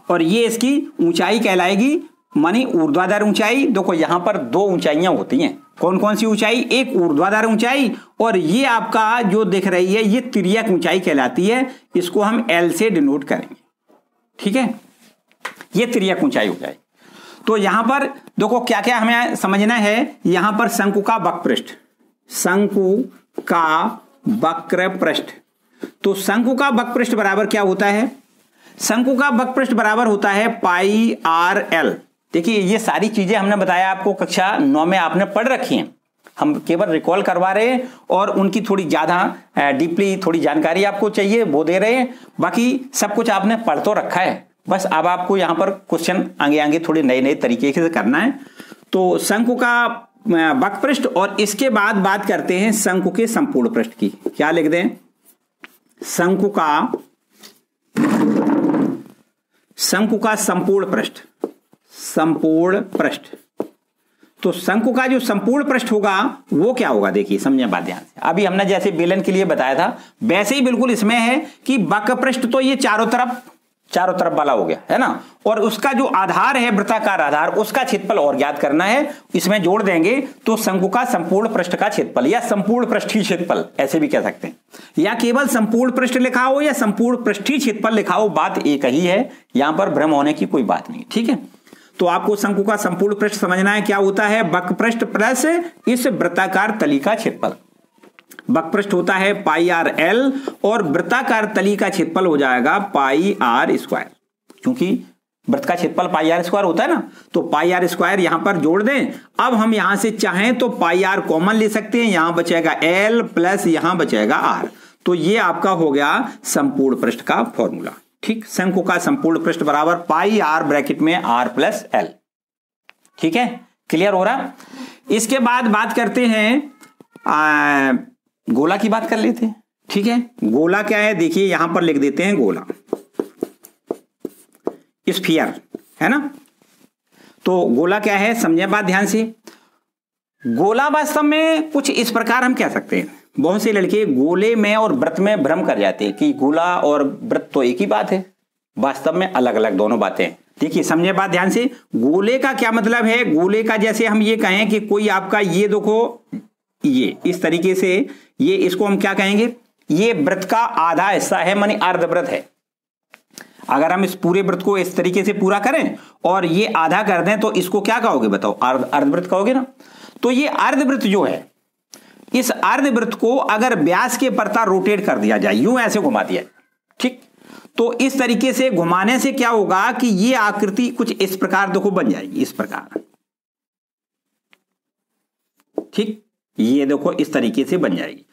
और ये इसकी ऊंचाई कहलाएगी, मानी ऊर्ध्वाधर ऊंचाई। देखो यहां पर दो ऊंचाइयां होती हैं, कौन कौन सी ऊंचाई, एक ऊर्ध्वाधर ऊंचाई और ये आपका जो दिख रही है ये तिर्यक ऊंचाई कहलाती है, इसको हम एल से डिनोट करेंगे, ठीक है, ये तिर्यक ऊंचाई हो जाएगी। तो यहां पर देखो क्या क्या हमें समझना है, यहां पर शंकु का वक्रपृष्ठ, शंकु का वक्रपृष्ठ, तो शंकु का वक्रपृष्ठ बराबर क्या होता है, शंकु का वक्रपृष्ठ बराबर होता है पाई आर एल। देखिए ये सारी चीजें हमने बताया आपको कक्षा 9 में आपने पढ़ रखी हैं, हम केवल रिकॉल करवा रहे हैं और उनकी थोड़ी ज्यादा डीपली थोड़ी जानकारी आपको चाहिए वो दे रहे हैं, बाकी सब कुछ आपने पढ़ तो रखा है, बस अब आपको यहां पर क्वेश्चन आगे आगे थोड़े नए नए तरीके से करना है। तो शंकु का वक्रपृष्ठ और इसके बाद बात करते हैं शंकु के संपूर्ण पृष्ठ की। क्या लिख दें, शंकु का संपूर्ण पृष्ठ, संपूर्ण पृष्ठ। तो शंकु का जो संपूर्ण पृष्ठ होगा वो क्या होगा, देखिए समझे बात ध्यान से। अभी हमने जैसे बेलन के लिए बताया था वैसे ही बिल्कुल इसमें है कि वक्रपृष्ठ तो ये चारों तरफ वाला हो गया है ना, और उसका जो आधार है वृत्ताकार आधार उसका क्षेत्रफल और ज्ञात करना है, इसमें जोड़ देंगे तो शंकु का संपूर्ण पृष्ठ का क्षेत्रफल या संपूर्ण पृष्ठीय क्षेत्रफल ऐसे भी कह सकते हैं, या केवल संपूर्ण पृष्ठ लिखा हो या संपूर्ण पृष्ठीय क्षेत्रफल लिखा हो, बात एक ही है, यहां पर भ्रम होने की कोई बात नहीं, ठीक है। तो आपको शंकु का संपूर्ण पृष्ठ समझना है, क्या होता है, वक्रपृष्ठ प्लस इस वृत्ताकार तली का क्षेत्रफल। वक्रपृष्ठ होता है पाई आर एल और वृत्ताकार तली का क्षेत्रफल हो जाएगा पाई आर स्क्वायर, क्योंकि वृत्त का क्षेत्रफल पाई आर स्क्वायर होता है ना, तो पाई आर स्क्वायर यहां पर जोड़ दें। अब हम यहां से चाहें तो पाई आर कॉमन ले सकते हैं, यहां बचेगा एल प्लस यहां बचेगा आर, तो ये आपका हो गया संपूर्ण पृष्ठ का फॉर्मूला, ठीक। शंकु का संपूर्ण पृष्ठ बराबर पाई आर ब्रैकेट में आर प्लस एल, ठीक है, क्लियर हो रहा। इसके बाद बात करते हैं गोला की बात कर लेते हैं, ठीक है। गोला क्या है, देखिए यहां पर लिख देते हैं गोला, स्फीयर है ना। तो गोला क्या है, समझे बात ध्यान से। गोला वास्तव में कुछ इस प्रकार हम कह सकते हैं, बहुत से लड़के गोले में और वृत्त में भ्रम कर जाते हैं कि गोला और वृत्त तो एक ही बात है, वास्तव में अलग अलग दोनों बातें हैं। देखिए समझे बात ध्यान से, गोले का क्या मतलब है, गोले का जैसे हम ये कहें कि कोई आपका ये देखो ये इस तरीके से, ये इसको हम क्या कहेंगे, ये वृत्त का आधा हिस्सा है, मानी अर्धवृत्त है। अगर हम इस पूरे वृत्त को इस तरीके से पूरा करें और ये आधा कर दें तो इसको क्या कहोगे बताओ, अर्धवृत्त कहोगे ना। तो ये अर्धवृत्त जो है, इस अर्धवृत्त को अगर व्यास के परता रोटेट कर दिया जाए, यूं ऐसे घुमा दिया, ठीक, तो इस तरीके से घुमाने से क्या होगा कि ये आकृति कुछ इस प्रकार देखो बन जाएगी, इस प्रकार, ठीक, ये देखो इस तरीके से बन जाएगी।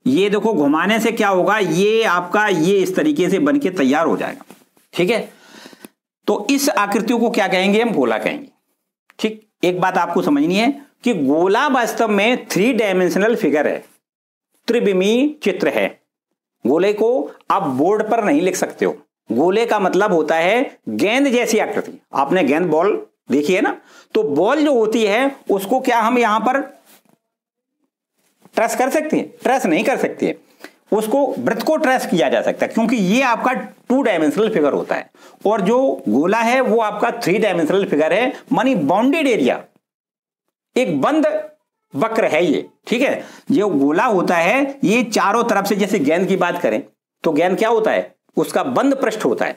ये देखो घुमाने से क्या होगा, ये आपका ये इस तरीके से बन के तैयार हो जाएगा, ठीक है। तो इस आकृतियों को क्या कहेंगे, हम गोला कहेंगे, ठीक। एक बात आपको समझनी है कि गोला वास्तव में 3 डायमेंशनल फिगर है, त्रिविमीय चित्र है। गोले को आप बोर्ड पर नहीं लिख सकते हो, गोले का मतलब होता है गेंद जैसी आकृति। आपने गेंद बॉल देखी है ना, तो बॉल जो होती है उसको क्या हम यहां पर ट्रेस कर सकते हैं, ट्रेस नहीं कर सकते, उसको वृत्त को ट्रेस किया जा सकता है, क्योंकि ये आपका 2 डायमेंशनल फिगर होता है और जो गोला है वो आपका 3 डायमेंशनल फिगर है, मानी बाउंडेड एरिया, एक बंद वक्र है ये, ठीक है। जो गोला होता है ये चारों तरफ से, जैसे गेंद की बात करें तो गेंद क्या होता है, उसका बंद पृष्ठ होता है,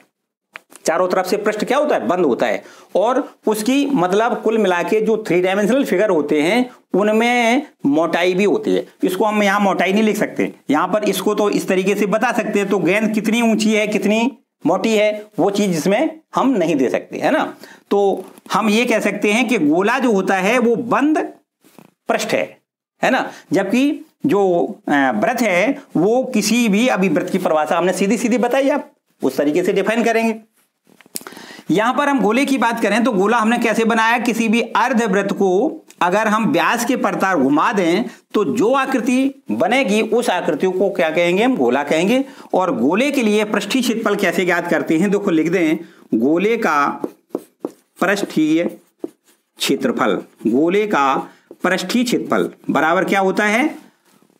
चारों तरफ से पृष्ठ क्या होता है, बंद होता है, और उसकी मतलब कुल मिला के जो 3 डायमेंशनल फिगर होते हैं उनमें मोटाई भी होती है। इसको हम यहां मोटाई नहीं लिख सकते, यहां पर इसको तो इस तरीके से बता सकते हैं, तो गेंद कितनी ऊंची है कितनी मोटी है वो चीज इसमें हम नहीं दे सकते, है ना। तो हम ये कह सकते हैं कि गोला जो होता है वो बंद पृष्ठ है ना, जबकि जो वृत्त है वो किसी भी, अभी वृत्त की परिभाषा हमने सीधी सीधी बताई, आप उस तरीके से डिफाइन करेंगे। यहां पर हम गोले की बात करें तो गोला हमने कैसे बनाया, किसी भी अर्धवृत्त को अगर हम व्यास के परतार घुमा दें तो जो आकृति बनेगी उस आकृति को क्या कहेंगे, हम गोला कहेंगे। और गोले के लिए पृष्ठीय क्षेत्रफल कैसे ज्ञात करते हैं, देखो लिख दें, गोले का पृष्ठीय क्षेत्रफल, गोले का पृष्ठीय क्षेत्रफल बराबर क्या होता है,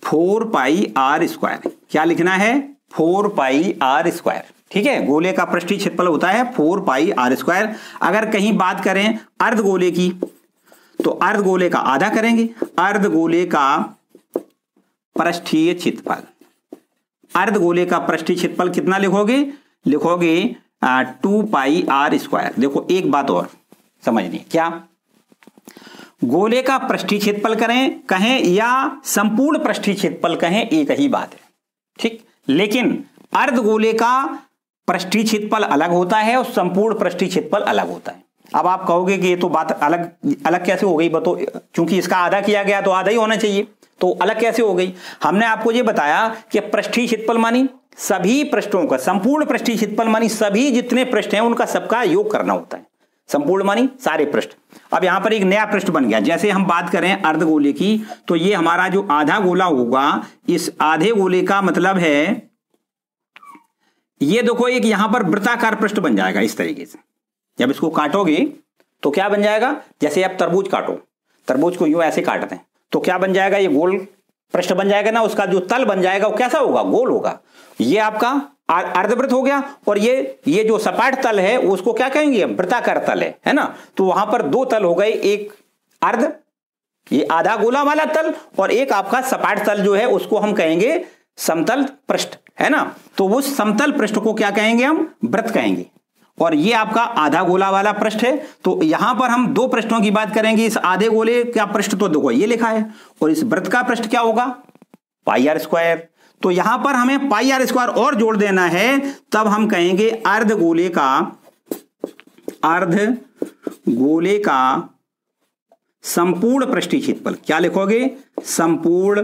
4 पाई आर स्क्वायर। क्या लिखना है, 4 पाई आर स्क्वायर, ठीक है, गोले का पृष्ठीय क्षेत्रफल होता है 4πr²। अगर कहीं बात करें अर्धगोले की, तो अर्धगोले का आधा करेंगे, अर्धगोले का पृष्ठीय क्षेत्रफल, अर्धगोले का पृष्ठीय क्षेत्रफल कितना लिखोगे? लिखोगे 2πr²। देखो एक बात और समझनी, क्या गोले का पृष्ठीय क्षेत्रफल कहें या संपूर्ण पृष्ठीय क्षेत्रफल कहें, एक ही बात है, ठीक। लेकिन अर्धगोले का पृष्ठीय क्षेत्रफल अलग होता है और संपूर्ण पृष्ठीय क्षेत्रफल अलग होता है। अब आप कहोगे कि ये तो बात अलग अलग कैसे हो गई? बताओ, क्योंकि इसका आधा किया गया तो आधा ही होना चाहिए, तो अलग कैसे हो गई? हमने आपको ये बताया कि पृष्ठीय क्षेत्रफल मानी सभी पृष्ठों का, संपूर्ण पृष्ठीय क्षेत्रफल मानी सभी जितने पृष्ठ हैं उनका सबका योग करना होता है, संपूर्ण मानी सारे पृष्ठ। अब यहां पर एक नया पृष्ठ बन गया, जैसे हम बात करें अर्धगोले की, तो ये हमारा जो आधा गोला होगा, इस आधे गोले का मतलब है ये देखो एक यहां पर वृत्ताकार पृष्ठ बन जाएगा इस तरीके से। जब इसको काटोगे तो क्या बन जाएगा? जैसे आप तरबूज काटो, तरबूज को यूं ऐसे काटते हैं तो क्या बन जाएगा? ये गोल पृष्ठ बन जाएगा ना, उसका जो तल बन जाएगा वो कैसा होगा? गोल होगा। ये आपका अर्धवृत्त हो गया, और ये जो सपाट तल है उसको क्या कहेंगे? वृत्ताकार तल है ना। तो वहां पर दो तल हो गए, एक अर्ध ये आधा गोला वाला तल, और एक आपका सपाट तल जो है उसको हम कहेंगे समतल पृष्ठ, है ना। तो उस समतल पृष्ठ को क्या कहेंगे? हम वृत्त कहेंगे। और ये आपका आधा गोला वाला पृष्ठ है। तो यहां पर हम दो पृष्ठों की बात करेंगे। इस आधे गोले का पृष्ठ तो देखो ये लिखा है, और इस वृत्त का पृष्ठ क्या होगा? πr²। तो यहां पर हमें πr² और जोड़ देना है, तब हम कहेंगे अर्धगोले का संपूर्ण पृष्ठीय क्षेत्रफल। क्या लिखोगे? संपूर्ण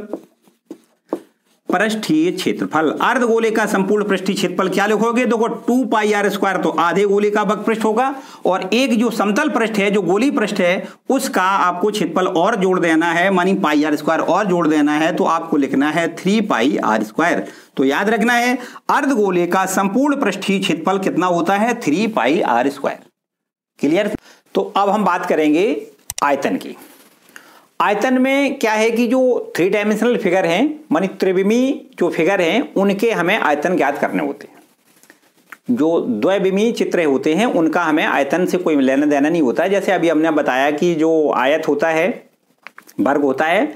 पृष्ठीय क्षेत्रफल। अर्धगोले का संपूर्ण पृष्ठीय क्षेत्रफल क्या लिखोगे? देखो 2πr² तो आधे गोले का वक्र पृष्ठ होगा, और एक जो समतल पृष्ठ है, जो गोली पृष्ठ है, उसका आपको क्षेत्रफल और जोड़ देना है, मानी πr² और जोड़ देना है, तो आपको लिखना है 3πr²। तो याद रखना है अर्धगोले का संपूर्ण पृष्ठीय क्षेत्रफल कितना होता है? 3πr²। क्लियर? तो अब हम बात करेंगे आयतन की। आयतन में क्या है कि जो 3 डायमेंशनल फिगर हैं, मानी त्रिविमीय जो फिगर हैं, उनके हमें आयतन ज्ञात करने होते हैं। जो द्विविमीय चित्र होते हैं उनका हमें आयतन से कोई लेना देना नहीं होता है। जैसे अभी हमने बताया कि जो आयत होता है, वर्ग होता है,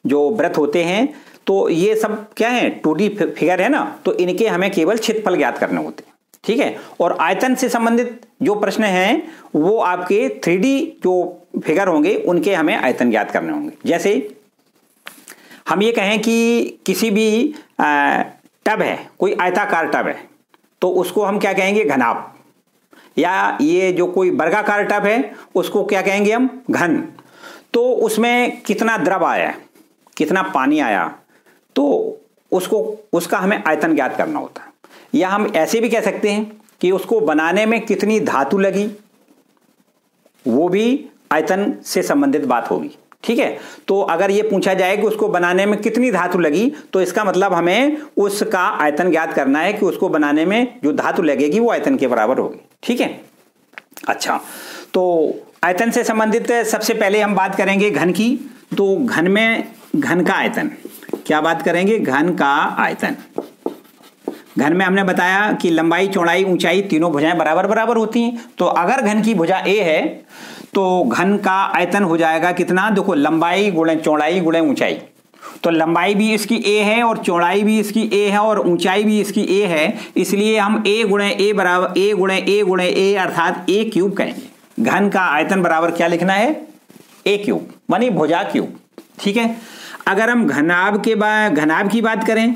जो वृत्त होते हैं, तो ये सब क्या है? 2D फिगर है ना, तो इनके हमें केवल क्षेत्रफल ज्ञात करने होते हैं, ठीक है। और आयतन से संबंधित जो प्रश्न हैं वो आपके 3D जो फिगर होंगे उनके हमें आयतन ज्ञात करने होंगे। जैसे हम ये कहें कि किसी भी टब है, कोई आयताकार टब है, तो उसको हम क्या कहेंगे? घनाभ। या ये जो कोई वर्गाकार टब है उसको क्या कहेंगे हम? घन। तो उसमें कितना द्रव आया, कितना पानी आया, तो उसका हमें आयतन ज्ञात करना होता है। या हम ऐसे भी कह सकते हैं कि उसको बनाने में कितनी धातु लगी, वो भी आयतन से संबंधित बात होगी, ठीक है। तो अगर ये पूछा जाए कि उसको बनाने में कितनी धातु लगी, तो इसका मतलब हमें उसका आयतन ज्ञात करना है कि उसको बनाने में जो धातु लगेगी वो आयतन के बराबर होगी, ठीक है। अच्छा, तो आयतन से संबंधित सबसे पहले हम बात करेंगे घन की। तो घन में घन का आयतन, क्या बात करेंगे? घन का आयतन। घन में हमने बताया कि लंबाई, चौड़ाई, ऊंचाई तीनों भुजाएं बराबर बराबर होती हैं। तो अगर घन की भुजा ए है तो घन का आयतन हो जाएगा कितना? देखो लंबाई गुणे चौड़ाई गुणे ऊंचाई। तो लंबाई भी इसकी ए है और चौड़ाई भी इसकी ए है और ऊंचाई भी इसकी ए है, इसलिए हम ए गुणे ए बराबर ए गुणे ए गुणे ए अर्थात ए क्यूब कहेंगे। घन का आयतन बराबर क्या लिखना है? ए क्यूब, मानी भुजा क्यूब, ठीक है। अगर हम घनाभ की बात करें,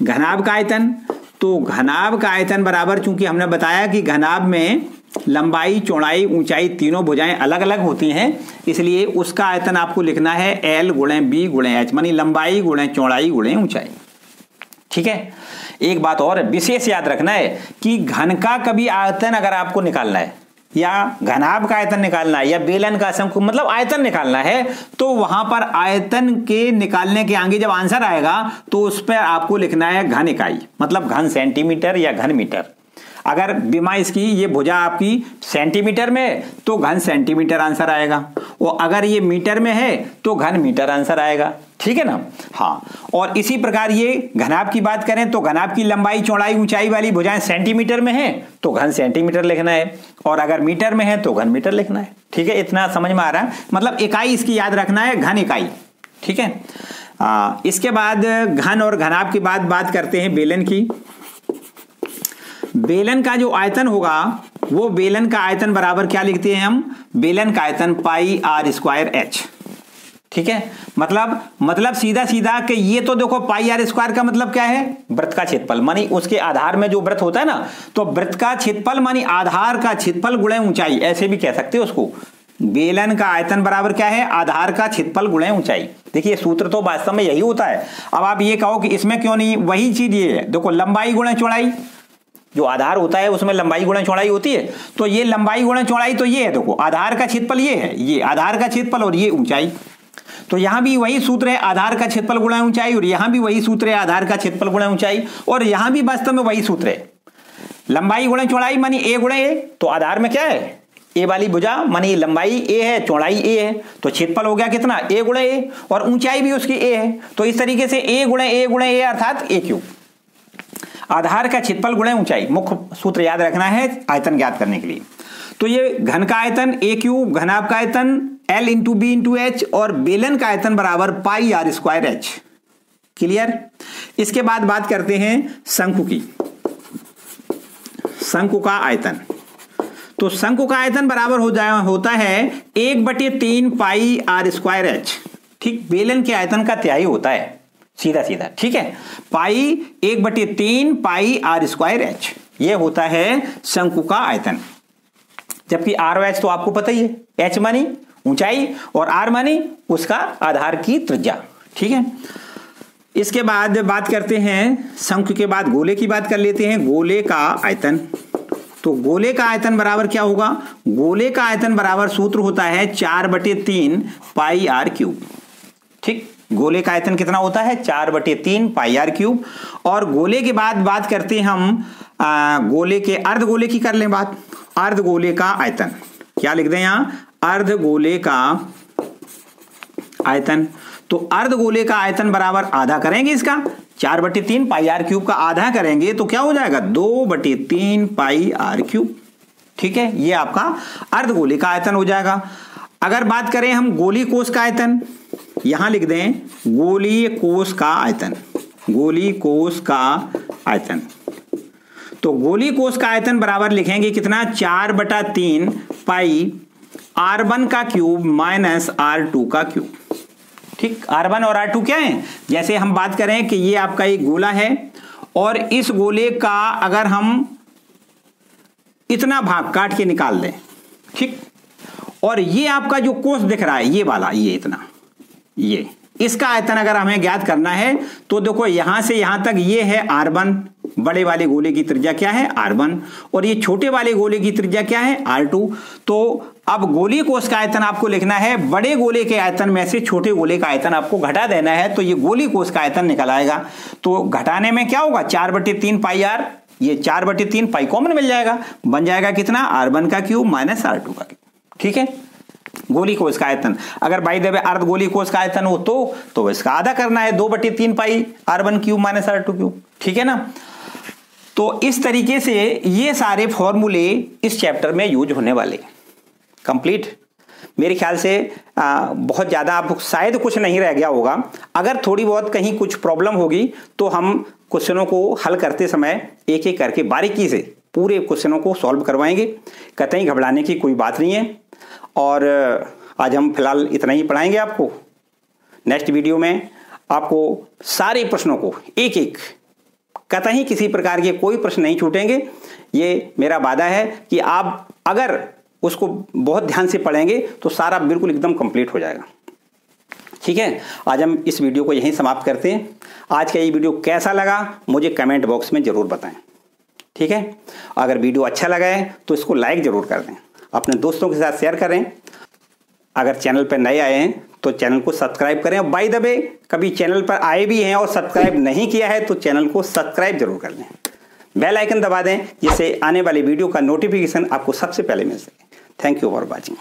घनाभ का आयतन, तो घनाभ का आयतन बराबर, चूंकि हमने बताया कि घनाभ में लंबाई, चौड़ाई, ऊंचाई तीनों भुजाएं अलग अलग होती हैं, इसलिए उसका आयतन आपको लिखना है L गुणे B गुणे H, मानी लंबाई गुणे चौड़ाई गुणे ऊंचाई, ठीक है। एक बात और विशेष याद रखना है कि घन का कभी आयतन अगर आपको निकालना है, या घनाभ का आयतन निकालना है, या बेलन का शंकु मतलब आयतन निकालना है, तो वहां पर आयतन के निकालने के आगे जब आंसर आएगा तो उस पर आपको लिखना है घन इकाई, मतलब घन सेंटीमीटर या घन मीटर। अगर बीमा इसकी ये भुजा आपकी सेंटीमीटर में तो घन सेंटीमीटर आंसर आएगा, और अगर ये मीटर में है तो घन मीटर आंसर आएगा, ठीक है ना। हाँ, और इसी प्रकार ये घनाभ की बात करें तो घनाभ की लंबाई चौड़ाई ऊंचाई वाली भुजाएं सेंटीमीटर में है तो घन सेंटीमीटर लिखना है, और अगर मीटर में है तो घन मीटर लिखना है। ठीक है, इतना समझ में आ रहा है। मतलब इकाई इसकी याद रखना है, घन इकाई। ठीक है, इसके बाद घन और घनाभ की बात करते हैं बेलन की। बेलन का जो आयतन होगा वो बेलन का आयतन बराबर क्या लिखते हैं हम, बेलन का आयतन पाई आर स्क्वायर एच। ठीक है, मतलब सीधा सीधा कि ये तो देखो पाई आर स्क्वायर का मतलब क्या है, वृत्त का क्षेत्रफल, मानी उसके आधार में जो वृत्त होता है ना, तो वृत्त का क्षेत्रफल मानी आधार का क्षेत्रफल गुणे ऊंचाई, ऐसे भी कह सकते हो उसको। बेलन का आयतन बराबर क्या है, आधार का क्षेत्रफल गुणे ऊंचाई। देखिए सूत्र तो वास्तव में यही होता है। अब आप ये कहो कि इसमें क्यों नहीं, वही चीज ये है, देखो लंबाई गुणे चौड़ाई, जो आधार होता है उसमें लंबाई गुणा चौड़ाई होती है, तो ये लंबाई गुणा चौड़ाई तो ये है, देखो आधार का क्षेत्रफल ये है, ये आधार का क्षेत्रफल और ये ऊंचाई। तो यहां भी वही सूत्र है, आधार का क्षेत्रफल गुणा ऊंचाई, और यहां भी वही सूत्र है, आधार का क्षेत्रफल गुणा ऊंचाई, और यहां भी वास्तव में वही सूत्र है। लंबाई गुणा चौड़ाई मानी ए गुणा ए, तो आधार में क्या है, ए वाली भुजा मानी लंबाई ए है, चौड़ाई ए है, तो क्षेत्रफल हो गया कितना, ए गुणा ए, और ऊंचाई भी उसकी ए है। तो इस तरीके से ए गुणा ए अर्थात ए क्यूब। आधार का क्षेत्रफल गुणे ऊंचाई, मुख्य सूत्र याद रखना है आयतन ज्ञात करने के लिए। तो ये घन का आयतन ए क्यूब, घनाभ का आयतन L into B into H, और बेलन का आयतन बराबर pi R square H. Clear. इसके बाद बात करते हैं शंकु की। शंकु का आयतन, तो शंकु का आयतन बराबर होता है 1/3 पाई आर स्क्वायर एच। ठीक, बेलन के आयतन का तिहाई होता है, सीधा सीधा। ठीक है, पाई 1/3 पाई आर स्क्वायर एच, ये होता है शंकु का आयतन। जबकि आर और एच तो आपको पता ही है, एच मानी ऊंचाई और आर मानी उसका आधार की त्रिज्या। ठीक है, इसके बाद बात करते हैं शंकु के बाद गोले की बात कर लेते हैं। गोले का आयतन, तो गोले का आयतन बराबर क्या होगा, गोले का आयतन बराबर सूत्र होता है 4/3 पाई आर क्यूब। ठीक, गोले का आयतन कितना होता है, 4/3 पाई आर क्यूब। और गोले के बाद बात करते हैं हम गोले के अर्धगोले की कर लें बात। अर्धगोले का आयतन क्या लिख दें यहां, अर्धगोले का आयतन, तो अर्धगोले का आयतन बराबर आधा करेंगे इसका, 4/3 पाई आर क्यूब का आधा करेंगे तो क्या हो जाएगा, 2/3 पाई आर क्यूब। ठीक है, ये आपका अर्धगोले का आयतन हो जाएगा। अगर बात करें हम गोली कोष का आयतन, यहां लिख दें गोलीय कोष का आयतन, गोली कोष का आयतन, तो गोली कोष का आयतन बराबर लिखेंगे कितना, 4/3 पाई R1 का क्यूब माइनस R2 का क्यूब। ठीक, R1 और R2 क्या है, जैसे हम बात करें कि ये आपका एक गोला है और इस गोले का अगर हम इतना भाग काट के निकाल दें, ठीक, और ये आपका जो कोष दिख रहा है ये वाला, ये इतना, ये इसका आयतन अगर हमें ज्ञात करना है तो देखो यहां से यहां तक ये है R1, बड़े वाले गोले की त्रिज्या क्या है R1, और ये छोटे वाले गोले की त्रिज्या क्या है R2। तो अब गोलीय कोष का आयतन आपको लिखना है, बड़े गोले के आयतन में से छोटे गोले का आयतन आपको घटा देना है, तो ये गोलीय कोष का आयतन निकल आएगा। तो घटाने में क्या होगा, 4/3 पाई आर, ये 4/3 पाई कॉमन मिल जाएगा, बन जाएगा कितना, R1 का क्यूब माइनस R2 का क्यूब। ठीक है, गोली कोष का आयतन। अगर बाई द वे अर्ध गोली कोष का आयतन हो तो इसका आधा करना है, 2/3 पाई R1 cube minus R2 cube. ठीक है ना। तो इस तरीके से ये सारे फॉर्मूले इस चैप्टर में यूज होने वाले। कंप्लीट, मेरे ख्याल से बहुत ज़्यादा आप शायद कुछ नहीं रह गया होगा। अगर थोड़ी बहुत कहीं कुछ प्रॉब्लम होगी तो हम क्वेश्चनों को हल करते समय एक एक करके बारीकी से पूरे क्वेश्चनों को सॉल्व करवाएंगे, कतई घबराने की कोई बात नहीं है। और आज हम फिलहाल इतना ही पढ़ाएंगे आपको। नेक्स्ट वीडियो में आपको सारे प्रश्नों को एक एक, कतई किसी प्रकार के कोई प्रश्न नहीं छूटेंगे, ये मेरा वादा है कि आप अगर उसको बहुत ध्यान से पढ़ेंगे तो सारा बिल्कुल एकदम कंप्लीट हो जाएगा। ठीक है, आज हम इस वीडियो को यहीं समाप्त करते हैं। आज का ये वीडियो कैसा लगा मुझे कमेंट बॉक्स में ज़रूर बताएं। ठीक है, अगर वीडियो अच्छा लगा है तो इसको लाइक ज़रूर कर दें, अपने दोस्तों के साथ शेयर करें। अगर चैनल पर नए आए हैं तो चैनल को सब्सक्राइब करें। बाय द वे, कभी चैनल पर आए भी हैं और सब्सक्राइब नहीं किया है तो चैनल को सब्सक्राइब जरूर कर लें, बेल आइकन दबा दें जिससे आने वाली वीडियो का नोटिफिकेशन आपको सबसे पहले मिल सके। Thank you for watching.